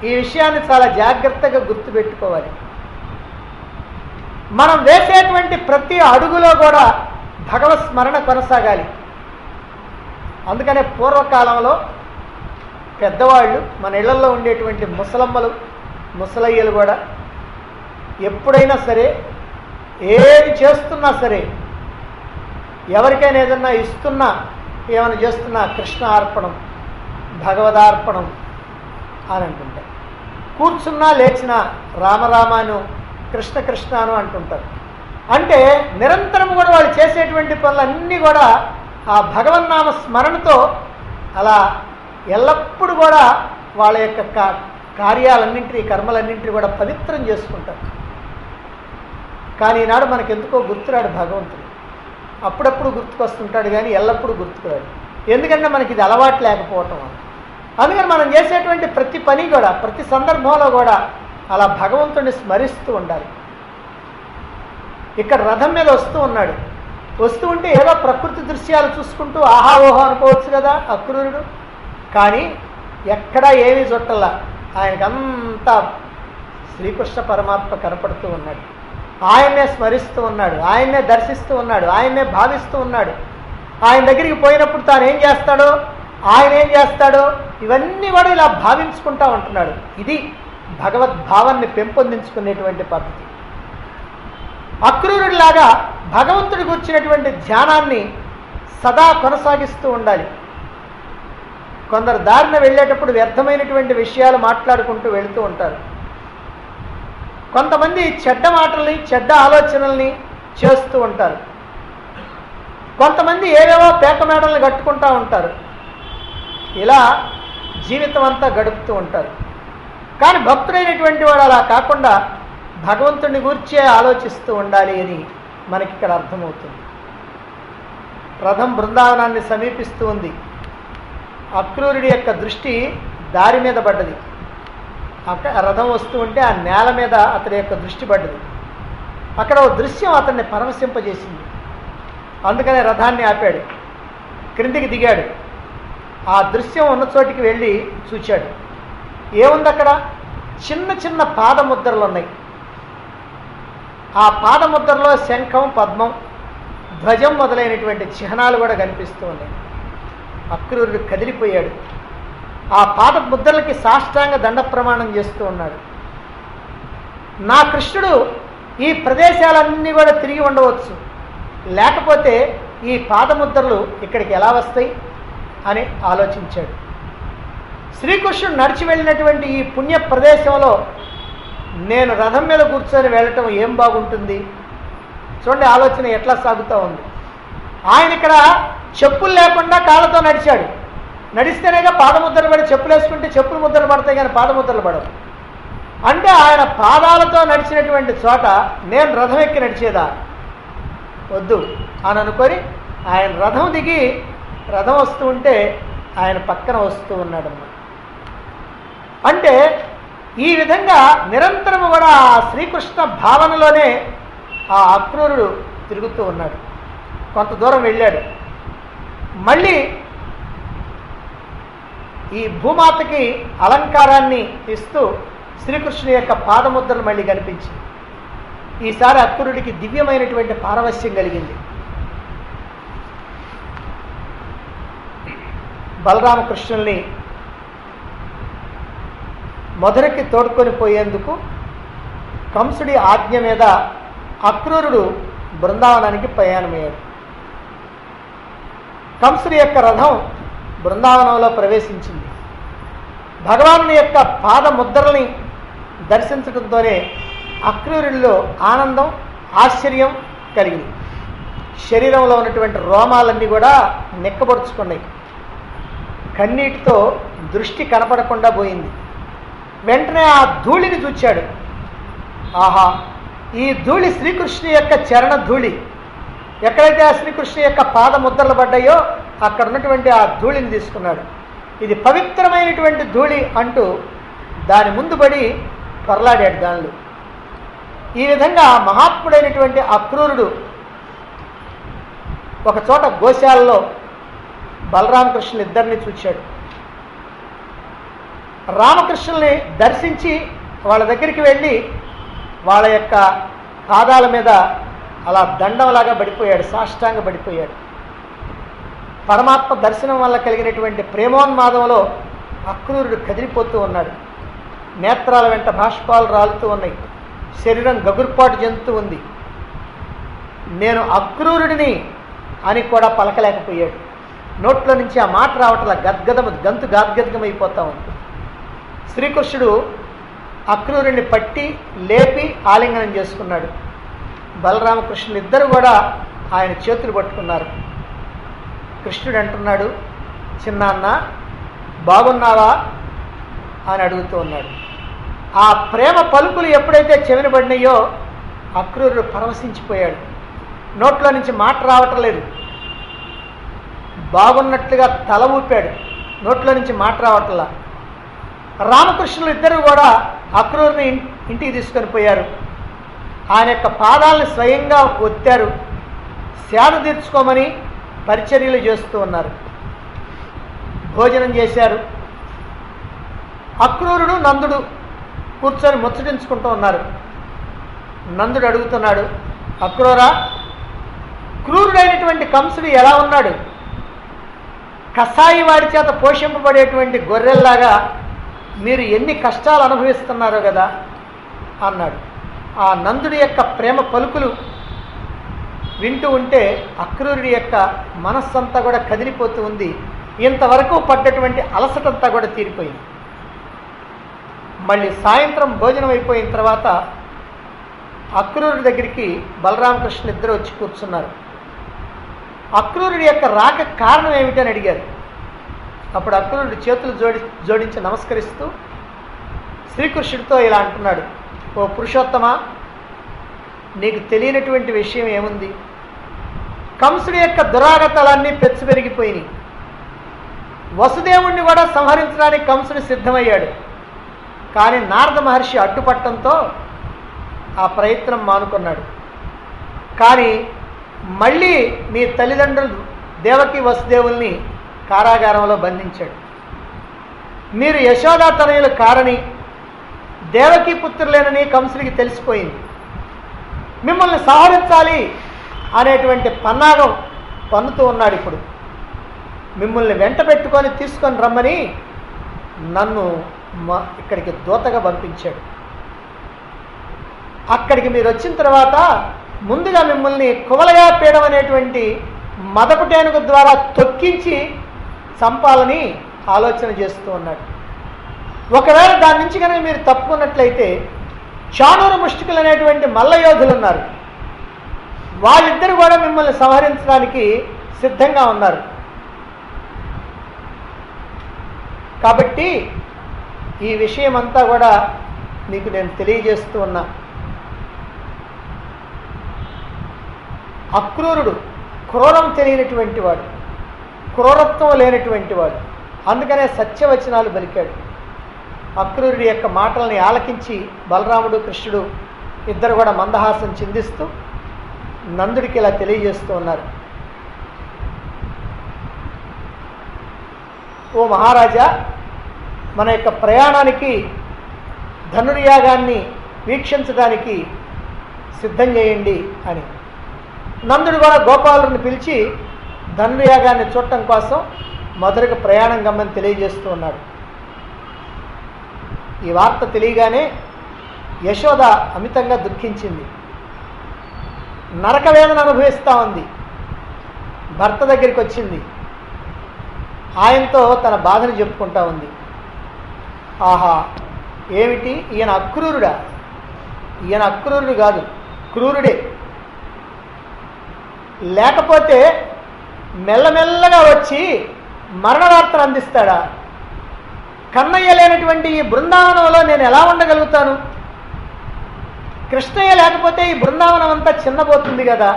ఈ విషయాన్ని చాలా జాగ్రత్తగా గుర్తుపెట్టుకోవాలి. మనం వేసేటువంటి ప్రతి అడుగులో కూడా భగవత్ స్మరణ కొనసాగాలి. అందుకనే పూర్వకాలంలో పెద్దవాళ్ళు, మన ఇళ్లలో ఉండేటువంటి ముసలమ్మలు, ముసలయ్యలు కూడా ఎప్పుడైనా సరే, ఏది చేస్తున్నా సరే, ఎవరికైనా ఏదన్నా ఇస్తున్నా, ఏమైనా చేస్తున్నా కృష్ణ అర్పణం, భగవదార్పణం అని అంటుంటారు. కూర్చున్నా లేచినా రామరామాను, కృష్ణ కృష్ణను అంటుంటారు. అంటే నిరంతరం కూడా వాళ్ళు చేసేటువంటి పనులన్నీ కూడా ఆ భగవన్నామ స్మరణతో అలా ఎల్లప్పుడూ కూడా వాళ్ళ యొక్క కార్యాలన్నింటినీ, కర్మలన్నింటినీ కూడా పవిత్రం చేసుకుంటారు. కానీ ఈనాడు మనకెందుకో గుర్తురాడు భగవంతుడు. అప్పుడప్పుడు గుర్తుకొస్తుంటాడు కానీ ఎల్లప్పుడూ గుర్తుకురాడు. ఎందుకంటే మనకి ఇది అలవాటు లేకపోవటం వల్ల. అందుకని మనం చేసేటువంటి ప్రతి పని కూడా, ప్రతి సందర్భంలో కూడా అలా భగవంతుడిని స్మరిస్తూ ఉండాలి. ఇక్కడ రథం మీద వస్తూ ఉన్నాడు. వస్తూ ఉంటే ఏదో ప్రకృతి దృశ్యాలు చూసుకుంటూ ఆహా ఓహో అనుకోవచ్చు కదా అక్రూరుడు. కానీ ఎక్కడా ఏమీ చుట్టల్లా, ఆయనకంతా శ్రీకృష్ణ పరమాత్మ కనపడుతూ ఉన్నాడు. ఆయన్నే స్మరిస్తూ ఉన్నాడు, ఆయన్నే దర్శిస్తూ ఉన్నాడు, ఆయన్నే భావిస్తూ ఉన్నాడు. ఆయన దగ్గరికి పోయినప్పుడు తాను ఏం చేస్తాడో, ఆయన ఏం చేస్తాడో, ఇవన్నీ కూడా ఇలా భావించుకుంటా ఉంటున్నాడు. ఇది భగవద్భావాన్ని పెంపొందించుకునేటువంటి పద్ధతి. అక్రూరుడిలాగా భగవంతుడి గురించినటువంటి ధ్యానాన్ని సదా కొనసాగిస్తూ ఉండాలి. కొందరు దారిన వెళ్ళేటప్పుడు వ్యర్థమైనటువంటి విషయాలు మాట్లాడుకుంటూ వెళుతూ ఉంటారు. కొంతమంది చెడ్డ మాటల్ని, చెడ్డ ఆలోచనల్ని చేస్తూ ఉంటారు. కొంతమంది ఏవేవో పేక మేడల్ని కట్టుకుంటూ ఉంటారు. ఇలా జీవితం అంతా గడుపుతూ ఉంటారు. కానీ భక్తుడైనటువంటి వాడు అలా కాకుండా భగవంతుడిని గూర్చే ఆలోచిస్తూ ఉండాలి అని మనకి ఇక్కడ అర్థమవుతుంది. రథం బృందావనాన్ని సమీపిస్తూ ఉంది. అక్రూరుడి యొక్క దృష్టి దారి మీద పడ్డది. రథం వస్తూ ఉంటే ఆ నేల మీద అతని యొక్క దృష్టి పడ్డది. అక్కడ ఓ దృశ్యం అతన్ని పరవశింపజేసింది. అందుకనే రథాన్ని ఆపాడు, క్రిందికి దిగాడు. ఆ దృశ్యం ఉన్న చోటికి వెళ్ళి చూచాడు. ఏముంది అక్కడ? చిన్న చిన్న పాదముద్రలు ఉన్నాయి. ఆ పాదముద్రలో శంఖం, పద్మం, ధ్వజం మొదలైనటువంటి చిహ్నాలు కూడా కనిపిస్తూ ఉన్నాయి. అక్రూరుడు కదిలిపోయాడు. ఆ పాదముద్రలకి సాష్టాంగ దండ ప్రమాణం చేస్తూ ఉన్నాడు. నా కృష్ణుడు ఈ ప్రదేశాలన్నీ కూడా తిరిగి ఉండవచ్చు, లేకపోతే ఈ పాదముద్రలు ఇక్కడికి ఎలా వస్తాయి అని ఆలోచించాడు. శ్రీకృష్ణుడు నడిచి వెళ్ళినటువంటి ఈ పుణ్య ప్రదేశంలో నేను రథం మీద కూర్చొని వెళ్ళటం ఏం బాగుంటుంది? చూడండి ఆలోచన ఎట్లా సాగుతూ ఉంది. ఆయన ఇక్కడ చెప్పులు లేకుండా కాళ్ళతో నడిచాడు. నడిస్తేనేగా పాదముద్రలు పడి, చెప్పులు వేసుకుంటే చెప్పులు ముద్రలు పడతాయి కానీ పాదముద్రలు పడవు. అంటే ఆయన పాదాలతో నడిచినటువంటి చోట నేను రథం ఎక్కి నడిచేదా? వద్దు అని అనుకొని ఆయన రథం దిగి, రథం వస్తూ ఉంటే ఆయన పక్కన వస్తూ ఉన్నాడన్నమాట. అంటే ఈ విధంగా నిరంతరము కూడా ఆ శ్రీకృష్ణ భావనలోనే ఆ అక్రూరుడు తిరుగుతూ ఉన్నాడు. కొంత దూరం వెళ్ళాడు. మళ్ళీ ఈ భూమాతకి అలంకారాన్ని ఇస్తూ శ్రీకృష్ణుని యొక్క పాదముద్రలు మళ్ళీ కనిపించింది. ఈసారి అక్రూరుడికి దివ్యమైనటువంటి పారవశ్యం కలిగింది. బలరామకృష్ణుల్ని మధురకి తోడుకొని పోయేందుకు కంసుడి ఆజ్ఞ మీద అక్రూరుడు బృందావనానికి ప్రయాణమయ్యాడు. కంసుడి యొక్క రథం బృందావనంలో ప్రవేశించింది. భగవానుని యొక్క పాదముద్రల్ని దర్శించడంతోనే అక్రూరుడిలో ఆనందం, ఆశ్చర్యం కలిగింది. శరీరంలో ఉన్నటువంటి రోమాలన్నీ కూడా నిక్కబొడుచుకున్నాయి. కన్నీటితో దృష్టి కనపడకుండా పోయింది. వెంటనే ఆ ధూళిని చూచాడు. ఆహా, ఈ ధూళి శ్రీకృష్ణుని యొక్క చరణ ధూళి. ఎక్కడైతే ఆ శ్రీకృష్ణుని యొక్క పాదముద్రలు పడ్డాయో అక్కడ ఉన్నటువంటి ఆ ధూళిని తీసుకున్నాడు. ఇది పవిత్రమైనటువంటి ధూళి అంటూ దాని ముందు పడి పొరలాడాడు దానిలో. ఈ విధంగా మహాత్ముడైనటువంటి అక్రూరుడు ఒక చోట గోశాలలో బలరామకృష్ణులు ఇద్దరిని చూచాడు. రామకృష్ణుల్ని దర్శించి వాళ్ళ దగ్గరికి వెళ్ళి వాళ్ళ యొక్క పాదాల మీద అలా దండంలాగా పడిపోయాడు, సాష్టాంగ పడిపోయాడు. పరమాత్మ దర్శనం వల్ల కలిగినటువంటి ప్రేమోన్మాదంలో అక్రూరుడు కదిలిపోతూ ఉన్నాడు. నేత్రాల వెంట బాష్పాలు రాలుతూ ఉన్నాయి, శరీరం గగుర్పాటు చెందుతూ ఉంది. నేను అక్రూరుడిని అని కూడా పలకలేకపోయాడు. నోట్లో నుంచి ఆ మాట రావట్ల, గాద్గదమైపోతా ఉంది. శ్రీకృష్ణుడు అక్రూరుడిని పట్టి లేపి ఆలింగనం చేసుకున్నాడు. బలరామకృష్ణులు ఇద్దరు కూడా ఆయన చేతులు పట్టుకున్నారు. కృష్ణుడు అంటున్నాడు, చిన్నాన్న బాగున్నావా అని అడుగుతూ ఉన్నాడు. ఆ ప్రేమ పలుకులు ఎప్పుడైతే చెవిన పడినాయో అక్రూరుడు పరవశించిపోయాడు. నోట్లో నుంచి మాట రావటం లేదు, బాగున్నట్లుగా తల ఊపాడు, నోట్లో నుంచి మాట రావట్లా. రామకృష్ణులు ఇద్దరు కూడా అక్రూరుని ఇంటికి తీసుకొని పోయారు. ఆయన యొక్క పాదాలను స్వయంగా ఒత్తారు, సేద తీర్చుకోమని పరిచర్యలు చేస్తూ ఉన్నారు. భోజనం చేశారు. అక్రూరుడు నందుడు కూర్చొని ముచ్చటించుకుంటూ ఉన్నారు. నందుడు అడుగుతున్నాడు, అక్రూరా, క్రూరుడైనటువంటి కంసుడు ఎలా ఉన్నాడు? కసాయి వాడి చేత పోషింపబడేటువంటి గొర్రెల్లాగా మీరు ఎన్ని కష్టాలు అనుభవిస్తున్నారో కదా అన్నాడు. ఆ నందుడి యొక్క ప్రేమ పలుకులు వింటూ ఉంటే అక్రూరుడి యొక్క మనస్సంతా కూడా కదిలిపోతూ ఉంది. ఇంతవరకు పడ్డటువంటి అలసటంతా కూడా తీరిపోయింది. మళ్ళీ సాయంత్రం భోజనం అయిపోయిన తర్వాత అక్రూరుడి దగ్గరికి బలరామకృష్ణ ఇద్దరు వచ్చి కూర్చున్నారు. అక్రూరుడి యొక్క రాక కారణం ఏమిటని అడిగారు. అప్పుడు అక్రూరుడు చేతులు జోడించి నమస్కరిస్తూ శ్రీకృష్ణుడితో ఇలా అంటున్నాడు, ఓ పురుషోత్తమా, నీకు తెలియనటువంటి విషయం ఏముంది? కంసుడి యొక్క దురాగతాలన్నీ పెచ్చు పెరిగిపోయినాయి. వసుదేవుణ్ణి కూడా సంహరించడానికి కంసుడు సిద్ధమయ్యాడు. కానీ నారద మహర్షి అడ్డుపట్టడంతో ఆ ప్రయత్నం మానుకున్నాడు. కానీ మళ్ళీ మీ తల్లిదండ్రులు దేవకి వసుదేవుల్ని కారాగారంలో బంధించాడు. మీరు యశోదాతనయులు కారని, దేవకి పుత్రులేనని కంసుడికి తెలిసిపోయింది. మిమ్మల్ని సంహరించాలి అనేటువంటి పన్నాగం పన్నుతూ ఉన్నాడు. ఇప్పుడు మిమ్మల్ని వెంట పెట్టుకొని తీసుకొని రమ్మని నన్ను ఇక్కడికి దూతగా పంపించాడు. అక్కడికి మీరు వచ్చిన తర్వాత ముందుగా మిమ్మల్ని కువలగా పీయడం అనేటువంటి మదపుటేనుగు ద్వారా తొక్కించి చంపాలని ఆలోచన చేస్తూ ఉన్నాడు. ఒకవేళ దాని నుంచి కనుక మీరు తప్పుకున్నట్లయితే చాణూరు ముష్టికులు అనేటువంటి మల్లయోధులు ఉన్నారు, వాళ్ళిద్దరు కూడా మిమ్మల్ని సంహరించడానికి సిద్ధంగా ఉన్నారు. కాబట్టి ఈ విషయం అంతా కూడా మీకు నేను తెలియజేస్తూ ఉన్నా. అక్రూరుడు క్రూరం తెలియనటువంటి వాడు, క్రూరత్వం లేనటువంటి వాడు, అందుకనే సత్యవచనాలు పలికాడు. అక్రూరుడి యొక్క మాటల్ని ఆలకించి బలరాముడు కృష్ణుడు ఇద్దరు కూడా మందహాసం చిందిస్తూ నందుడికి ఇలా తెలియజేస్తూ ఉన్నారు, ఓ మహారాజా, మన యొక్క ప్రయాణానికి ధనుర్యాగాన్ని వీక్షించడానికి సిద్ధం చేయండి అని. నందుడు కూడా గోపాలుని పిలిచి ధనుర్యాగాన్ని చూడటం కోసం మధురకు ప్రయాణం గమ్మని తెలియజేస్తూ ఉన్నాడు. ఈ వార్త తెలియగానే యశోద అమితంగా దుఃఖించింది, నరకవేదన అనుభవిస్తూ ఉంది. భర్త దగ్గరికి వచ్చింది, ఆయనతో తన బాధను చెప్పుకుంటా ఉంది. ఆహా, ఏమిటి ఈయన అక్రూరుడా? ఈయన అక్రూరుడు కాదు, క్రూరుడే. లేకపోతే మెల్లమెల్లగా వచ్చి మరణ వార్తను అందిస్తాడా? కన్నయ్య లేనటువంటి ఈ బృందావనంలో నేను ఎలా ఉండగలుగుతాను? కృష్ణయ్య లేకపోతే ఈ బృందావనం అంతా చిన్నబోతుంది కదా.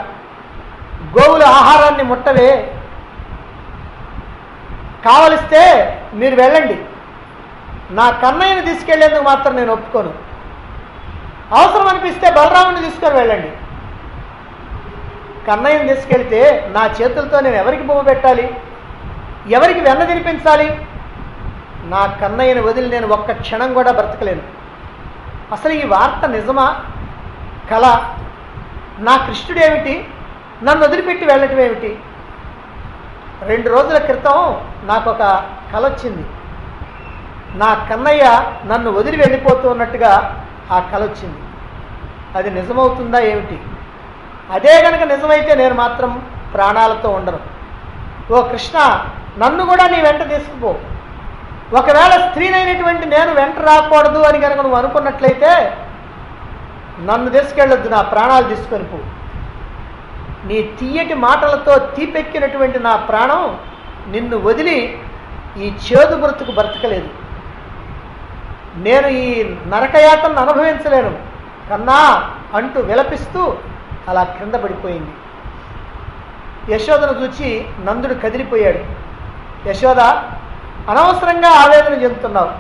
గోవుల ఆహారాన్ని ముట్టవే, కావలిస్తే మీరు వెళ్ళండి, నా కన్నయ్యని తీసుకెళ్లేందుకు మాత్రం నేను ఒప్పుకోను. అవసరం అనిపిస్తే బలరాముని తీసుకొని వెళ్ళండి. కన్నయ్యని తీసుకెళ్తే నా చేతులతో నేను ఎవరికి బొమ్మ పెట్టాలి? ఎవరికి వెన్న తినిపించాలి? నా కన్నయ్యని వదిలి నేను ఒక్క క్షణం కూడా బ్రతకలేను. అసలు ఈ వార్త నిజమా కళ నా కృష్ణుడు ఏమిటి, నన్ను వదిలిపెట్టి వెళ్ళటం ఏమిటి? 2 రోజుల క్రితం నాకు ఒక కల వచ్చింది. నా కన్నయ్య నన్ను వదిలి వెళ్ళిపోతూ ఉన్నట్టుగా ఆ కల వచ్చింది. అది నిజమవుతుందా ఏమిటి? అదే కనుక నిజమైతే నేను మాత్రం ప్రాణాలతో ఉండను. ఓ కృష్ణ, నన్ను కూడా నీ వెంట తీసుకుపో. ఒకవేళ స్త్రీనైనటువంటి నేను వెంట రాకూడదు అని కనుక నువ్వు అనుకున్నట్లయితే నన్ను తీసుకెళ్ళొద్దు, నా ప్రాణాలు తీసుకొని పో. నీ తీయటి మాటలతో తీపెక్కినటువంటి నా ప్రాణం నిన్ను వదిలి ఈ చేదు బ్రతుకు బ్రతకలేదు. నేను ఈ నరకయాతను అనుభవించలేను కన్నా అంటూ విలపిస్తూ అలా క్రింద పడిపోయింది. యశోదను చూచి నందుడు కదిలిపోయాడు. యశోద, అనవసరంగా ఆవేదన చెందుతున్నావు.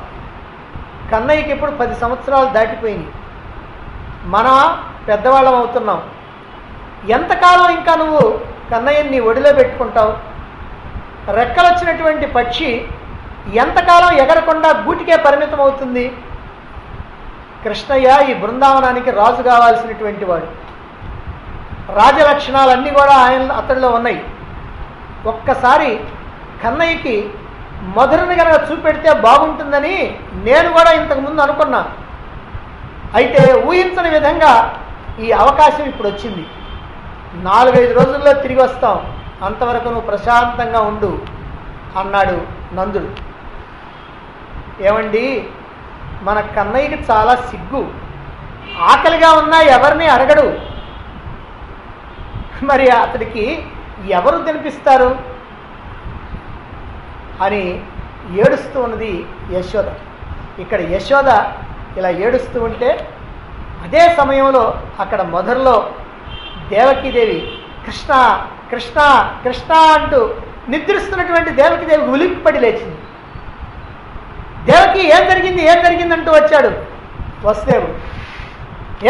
కన్నయ్యకి ఇప్పుడు 10 సంవత్సరాలు దాటిపోయింది. మనం పెద్దవాళ్ళం అవుతున్నాం. ఎంతకాలం ఇంకా నువ్వు కన్నయ్యని నీ ఒడిలో పెట్టుకుంటావు? రెక్కలొచ్చినటువంటి పక్షి ఎంతకాలం ఎగరకుండా గూటికే పరిమితం అవుతుంది? కృష్ణయ్య ఈ బృందావనానికి రాజు కావాల్సినటువంటి వాడు. రాజలక్షణాలన్నీ కూడా అతడిలో ఉన్నాయి. ఒక్కసారి కన్నయ్యకి మధురని కనుక చూపెడితే బాగుంటుందని నేను కూడా ఇంతకుముందు అనుకున్నా. అయితే ఊహించని విధంగా ఈ అవకాశం ఇప్పుడు వచ్చింది. 4-5 రోజుల్లో తిరిగి వస్తాం, అంతవరకు నువ్వు ప్రశాంతంగా ఉండు అన్నాడు నందుడు. ఏమండి, మన కన్నయ్యకి చాలా సిగ్గు, ఆకలిగా ఉన్నా ఎవరిని అడగడు. మరి అతడికి ఎవరు తినిపిస్తారు అని ఏడుస్తూ ఉన్నది యశోద. ఇక్కడ యశోద ఇలా ఏడుస్తూ ఉంటే అదే సమయంలో అక్కడ మధురలో దేవకీదేవి కృష్ణ కృష్ణ కృష్ణ అంటూ నిద్రిస్తున్నటువంటి దేవకీదేవి ఉలిక్కిపడి లేచింది. దేవకి ఏం జరిగింది ఏం జరిగిందంటూ వచ్చాడు వసుదేవుడు.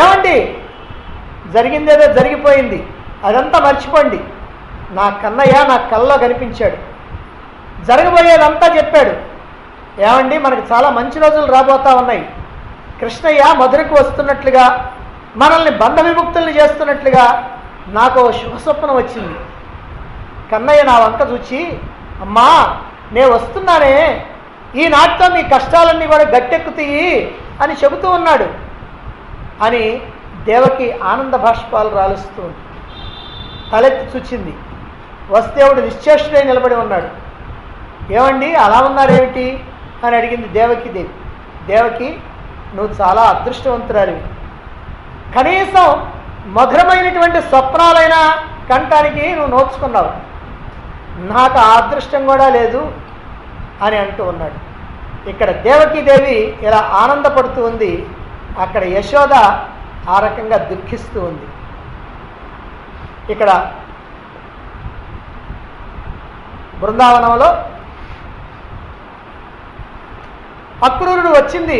ఏమండి, జరిగిందేదో జరిగిపోయింది, అదంతా మర్చిపోండి. నా కన్నయ్య నా కల్లో కనిపించాడు, జరగబోయేదంతా చెప్పాడు. ఏమండి, మనకు చాలా మంచి రోజులు రాబోతా ఉన్నాయి. కృష్ణయ్య మధురకు వస్తున్నట్లుగా, మనల్ని బంధ విముక్తుల్ని చేస్తున్నట్లుగా నాకు శుభస్వప్నం వచ్చింది. కన్నయ్య నా వంక చూచి, అమ్మా నేను వస్తున్నానే, ఈనాటితో మీ కష్టాలన్నీ కూడా గట్టెక్కుతాయి అని చెబుతూ ఉన్నాడు అని దేవకి ఆనంద భాష్పాలు రాలుస్తూ తలెత్తి చూచింది. వసుదేవుడు నిశ్చేష్టుడై నిలబడి ఉన్నాడు. ఏమండి అలా ఉన్నారేమిటి అని అడిగింది దేవకీదేవి. దేవకి, నువ్వు చాలా అదృష్టవంతురాలివి. కనీసం మధురమైనటువంటి స్వప్నాలైనా కంటానికి నువ్వు నోచుకున్నావు, నాకు ఆ అదృష్టం కూడా లేదు అని అంటూ ఉన్నాడు. ఇక్కడ దేవకీదేవి ఇలా ఆనందపడుతూ ఉంది, అక్కడ యశోద ఆ రకంగా దుఃఖిస్తూ ఉంది. ఇక్కడ బృందావనంలో అక్రూరుడు వచ్చింది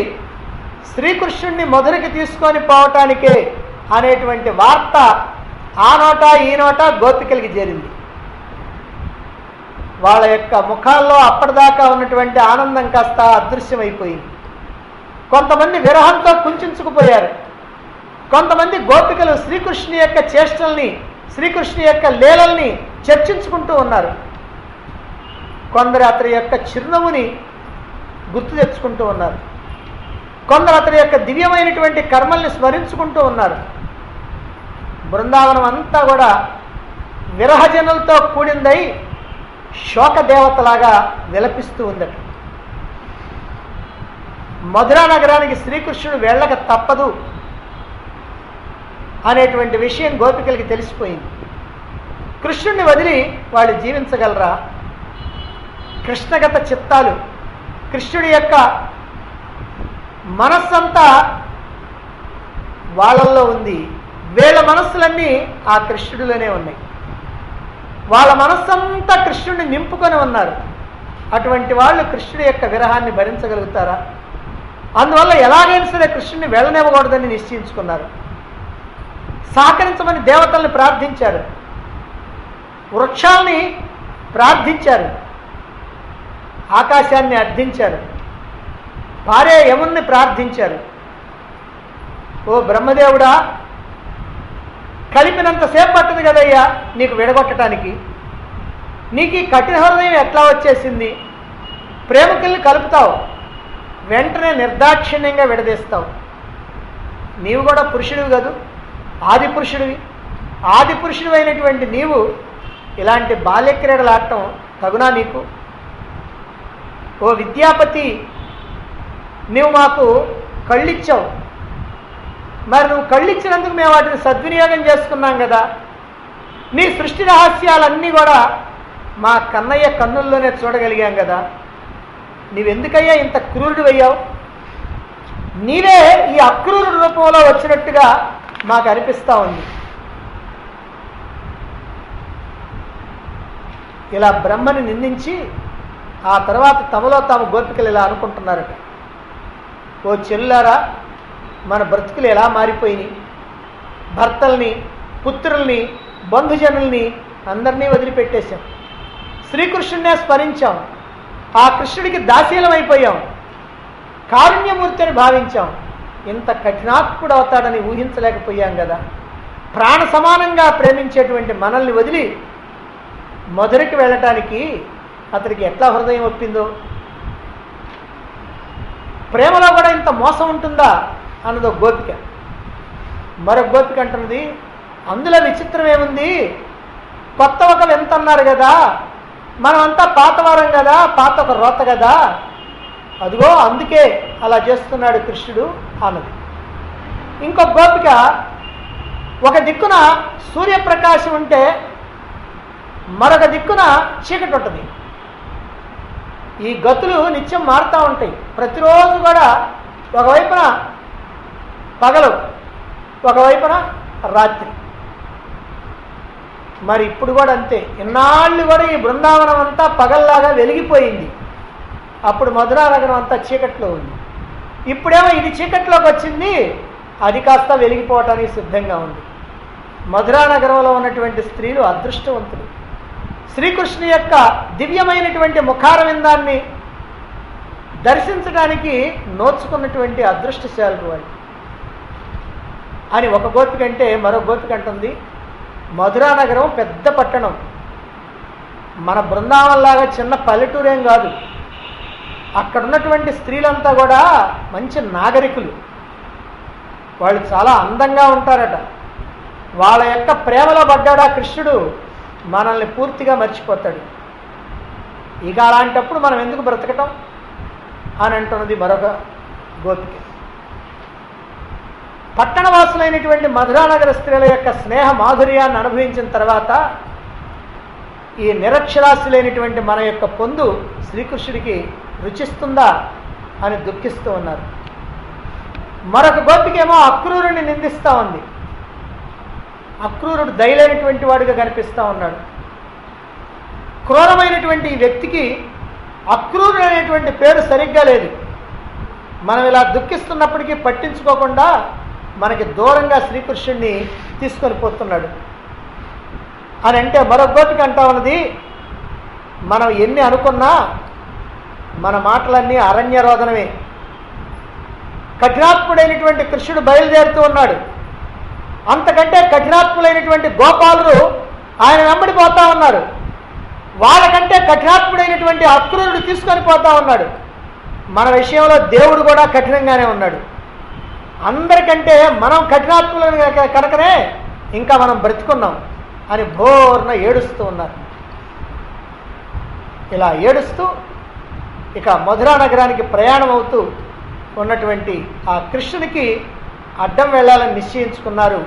శ్రీకృష్ణుడిని మధురకి తీసుకొని పోవటానికే అనేటువంటి వార్త ఆ నోట ఈ నోట గోపికలకి చేరింది. వాళ్ళ యొక్క ముఖాల్లో అప్పటిదాకా ఉన్నటువంటి ఆనందం కాస్త అదృశ్యమైపోయింది. కొంతమంది విరహంతో కుంచుకుపోయారు. కొంతమంది గోపికలు శ్రీకృష్ణుని యొక్క చేష్టల్ని, శ్రీకృష్ణుని యొక్క లీలల్ని చర్చించుకుంటూ ఉన్నారు. కొందరు అతని యొక్క చిరునవ్వుని గుర్తు తెచ్చుకుంటూ ఉన్నారు. కొందరు అతని యొక్క దివ్యమైనటువంటి కర్మల్ని స్మరించుకుంటూ ఉన్నారు. బృందావనం అంతా కూడా విరహజనులతో కూడిందై శోకదేవతలాగా విలపిస్తూ ఉందట. మధురా నగరానికి శ్రీకృష్ణుడు వెళ్ళక తప్పదు అనేటువంటి విషయం గోపికలకి తెలిసిపోయింది. కృష్ణుడిని వదిలి వాళ్ళు జీవించగలరా? కృష్ణగత చిత్తాలు, కృష్ణుడి యొక్క మనస్సంతా వాళ్ళల్లో ఉంది. వీళ్ళ మనస్సులన్నీ ఆ కృష్ణుడిలోనే ఉన్నాయి. వాళ్ళ మనస్సంతా కృష్ణుడిని నింపుకొని ఉన్నారు. అటువంటి వాళ్ళు కృష్ణుడి యొక్క విరహాన్ని భరించగలుగుతారా? అందువల్ల ఎలాగైనా సరే కృష్ణుడిని వెళ్ళనివ్వకూడదని నిశ్చయించుకున్నారు. సహకరించమని దేవతల్ని ప్రార్థించారు, వృక్షాల్ని ప్రార్థించారు, ఆకాశాన్ని అర్థించారు, పారే యముణ్ణి ప్రార్థించారు. ఓ బ్రహ్మదేవుడా, కలిపినంతసేపు పట్టదు కదయ్యా నీకు విడగొట్టడానికి. నీకు ఈ కఠిన హృదయం ఎట్లా వచ్చేసింది? ప్రేమికుల్ని కలుపుతావు, వెంటనే నిర్దాక్షిణ్యంగా విడదీస్తావు. నీవు కూడా పురుషుడివి కదూ, ఆది పురుషుడివి. ఆది పురుషుడు అయినటువంటి నీవు ఇలాంటి బాల్యక్రీడలు ఆడటం తగునా నీకు? ఓ విద్యాపతి, నీవు మాకు కళ్ళిచ్చావు, మరి నువ్వు కళ్ళిచ్చినందుకు మేము వాటిని సద్వినియోగం చేసుకున్నాం కదా. నీ సృష్టి రహస్యాలన్నీ కూడా మా కన్నయ్య కన్నుల్లోనే చూడగలిగాం కదా. నీవెందుకయ్యా ఇంత క్రూరుడు అయ్యావు? నీవే ఈ అక్రూరుడు రూపంలో వచ్చినట్టుగా మాకు అనిపిస్తూ ఉంది. ఇలా బ్రహ్మని నిందించి ఆ తర్వాత తమలో తాము గోపికలు ఇలా అనుకుంటున్నారట, ఓ చెల్లారా, మన బ్రతుకులు ఎలా మారిపోయినాయి. భర్తల్ని, పుత్రుల్ని, బంధుజనుల్ని అందరినీ వదిలిపెట్టేశాం. శ్రీకృష్ణుడినే స్మరించాం, ఆ కృష్ణుడికి దాసీలం అయిపోయాం, కారుణ్యమూర్తిని భావించాం. ఇంత కఠినాత్ముడు అవుతాడని ఊహించలేకపోయాం కదా. ప్రాణ సమానంగా ప్రేమించేటువంటి మనల్ని వదిలి మధురకి వెళ్ళటానికి అతడికి ఎట్లా హృదయం ఒప్పిందో. ప్రేమలో కూడా ఇంత మోసం ఉంటుందా అన్నది ఒక గోపిక. మరొక గోపిక అంటున్నది, అందులో విచిత్రం ఏముంది, కొత్త ఒక ఎంత అన్నారు కదా, మనమంతా పాతవారం కదా, పాత ఒక రోత కదా, అదిగో అందుకే అలా చేస్తున్నాడు కృష్ణుడు అన్నది. ఇంకొక గోపిక, ఒక దిక్కున సూర్యప్రకాశం ఉంటే మరొక దిక్కున చీకటి ఉంటుంది. ఈ గతులు నిత్యం మారుతూ ఉంటాయి. ప్రతిరోజు కూడా ఒకవైపున పగలు, ఒకవైపున రాత్రి. మరి ఇప్పుడు కూడా అంతే. ఇన్నాళ్ళు కూడా ఈ బృందావనం అంతా పగల్లాగా వెలిగిపోయింది, అప్పుడు మధురానగరం అంతా చీకట్లో ఉంది. ఇప్పుడేమో ఇది చీకట్లోకి వచ్చింది, అది కాస్త వెలిగిపోవటానికి సిద్ధంగా ఉంది. మధురానగరంలో ఉన్నటువంటి స్త్రీలు అదృష్టవంతులు. శ్రీకృష్ణు యొక్క దివ్యమైనటువంటి ముఖారవిందాన్ని దర్శించడానికి నోచుకున్నటువంటి అదృష్టశాలుడు వాళ్ళు అని ఒక గోపిక అంటే, మరో గోపిక అంటుంది, మధురానగరం పెద్ద పట్టణం, మన బృందావనంలాగా చిన్న పల్లెటూరేం కాదు. అక్కడ ఉన్నటువంటి స్త్రీలంతా కూడా మంచి నాగరికులు, వాళ్ళు చాలా అందంగా ఉంటారట. వాళ్ళ యొక్క ప్రేమలో పడ్డాడా కృష్ణుడు మనల్ని పూర్తిగా మర్చిపోతాడు. ఇక అలాంటప్పుడు మనం ఎందుకు బ్రతకటం అని అంటున్నది మరొక గోపిక. పట్టణవాసులైనటువంటి మధురానగర స్త్రీల యొక్క స్నేహ మాధుర్యాన్ని అనుభవించిన తర్వాత ఈ నిరక్షరాస్యులైనటువంటి మన యొక్క పొందు శ్రీకృష్ణుడికి రుచిస్తుందా అని దుఃఖిస్తూ ఉన్నారు. మరొక గోపికేమో అక్రూరుని నిందిస్తూ ఉంది. అక్రూరుడు దయలేనటువంటి వాడిగా కనిపిస్తూ ఉన్నాడు. క్రూరమైనటువంటి ఈ వ్యక్తికి అక్రూరుడు అనేటువంటి పేరు సరిగ్గా లేదు. మనం ఇలా దుఃఖిస్తున్నప్పటికీ పట్టించుకోకుండా మనకి దూరంగా శ్రీకృష్ణుడిని తీసుకొని పోతున్నాడు అని అంటే, మరొక గోపిక అంటా ఉన్నది, మనం ఎన్ని అనుకున్నా మన మాటలన్నీ అరణ్యరోదనమే. కఠినాత్ముడైనటువంటి కృష్ణుడు బయలుదేరుతూ ఉన్నాడు, అంతకంటే కఠినాత్ములైనటువంటి గోపాలుడు ఆయన వెంబడిపోతా ఉన్నారు. వాళ్ళకంటే కఠినాత్ముడైనటువంటి అక్రూరుడు తీసుకొని పోతా ఉన్నాడు. మన విషయంలో దేవుడు కూడా కఠినంగానే ఉన్నాడు. అందరికంటే మనం కఠినాత్ములను కనుకనే ఇంకా మనం బ్రతుకున్నాం అని భోర్న ఏడుస్తూ ఉన్నారు. ఇలా ఏడుస్తూ ఇక మధురా నగరానికి ప్రయాణం అవుతూ ఉన్నటువంటి ఆ కృష్ణునికి అడ్డం వెళ్ళాలని నిశ్చయించుకున్నారు.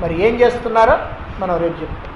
మరి ఏం చేస్తున్నారో మనం రేపు చెప్తాం.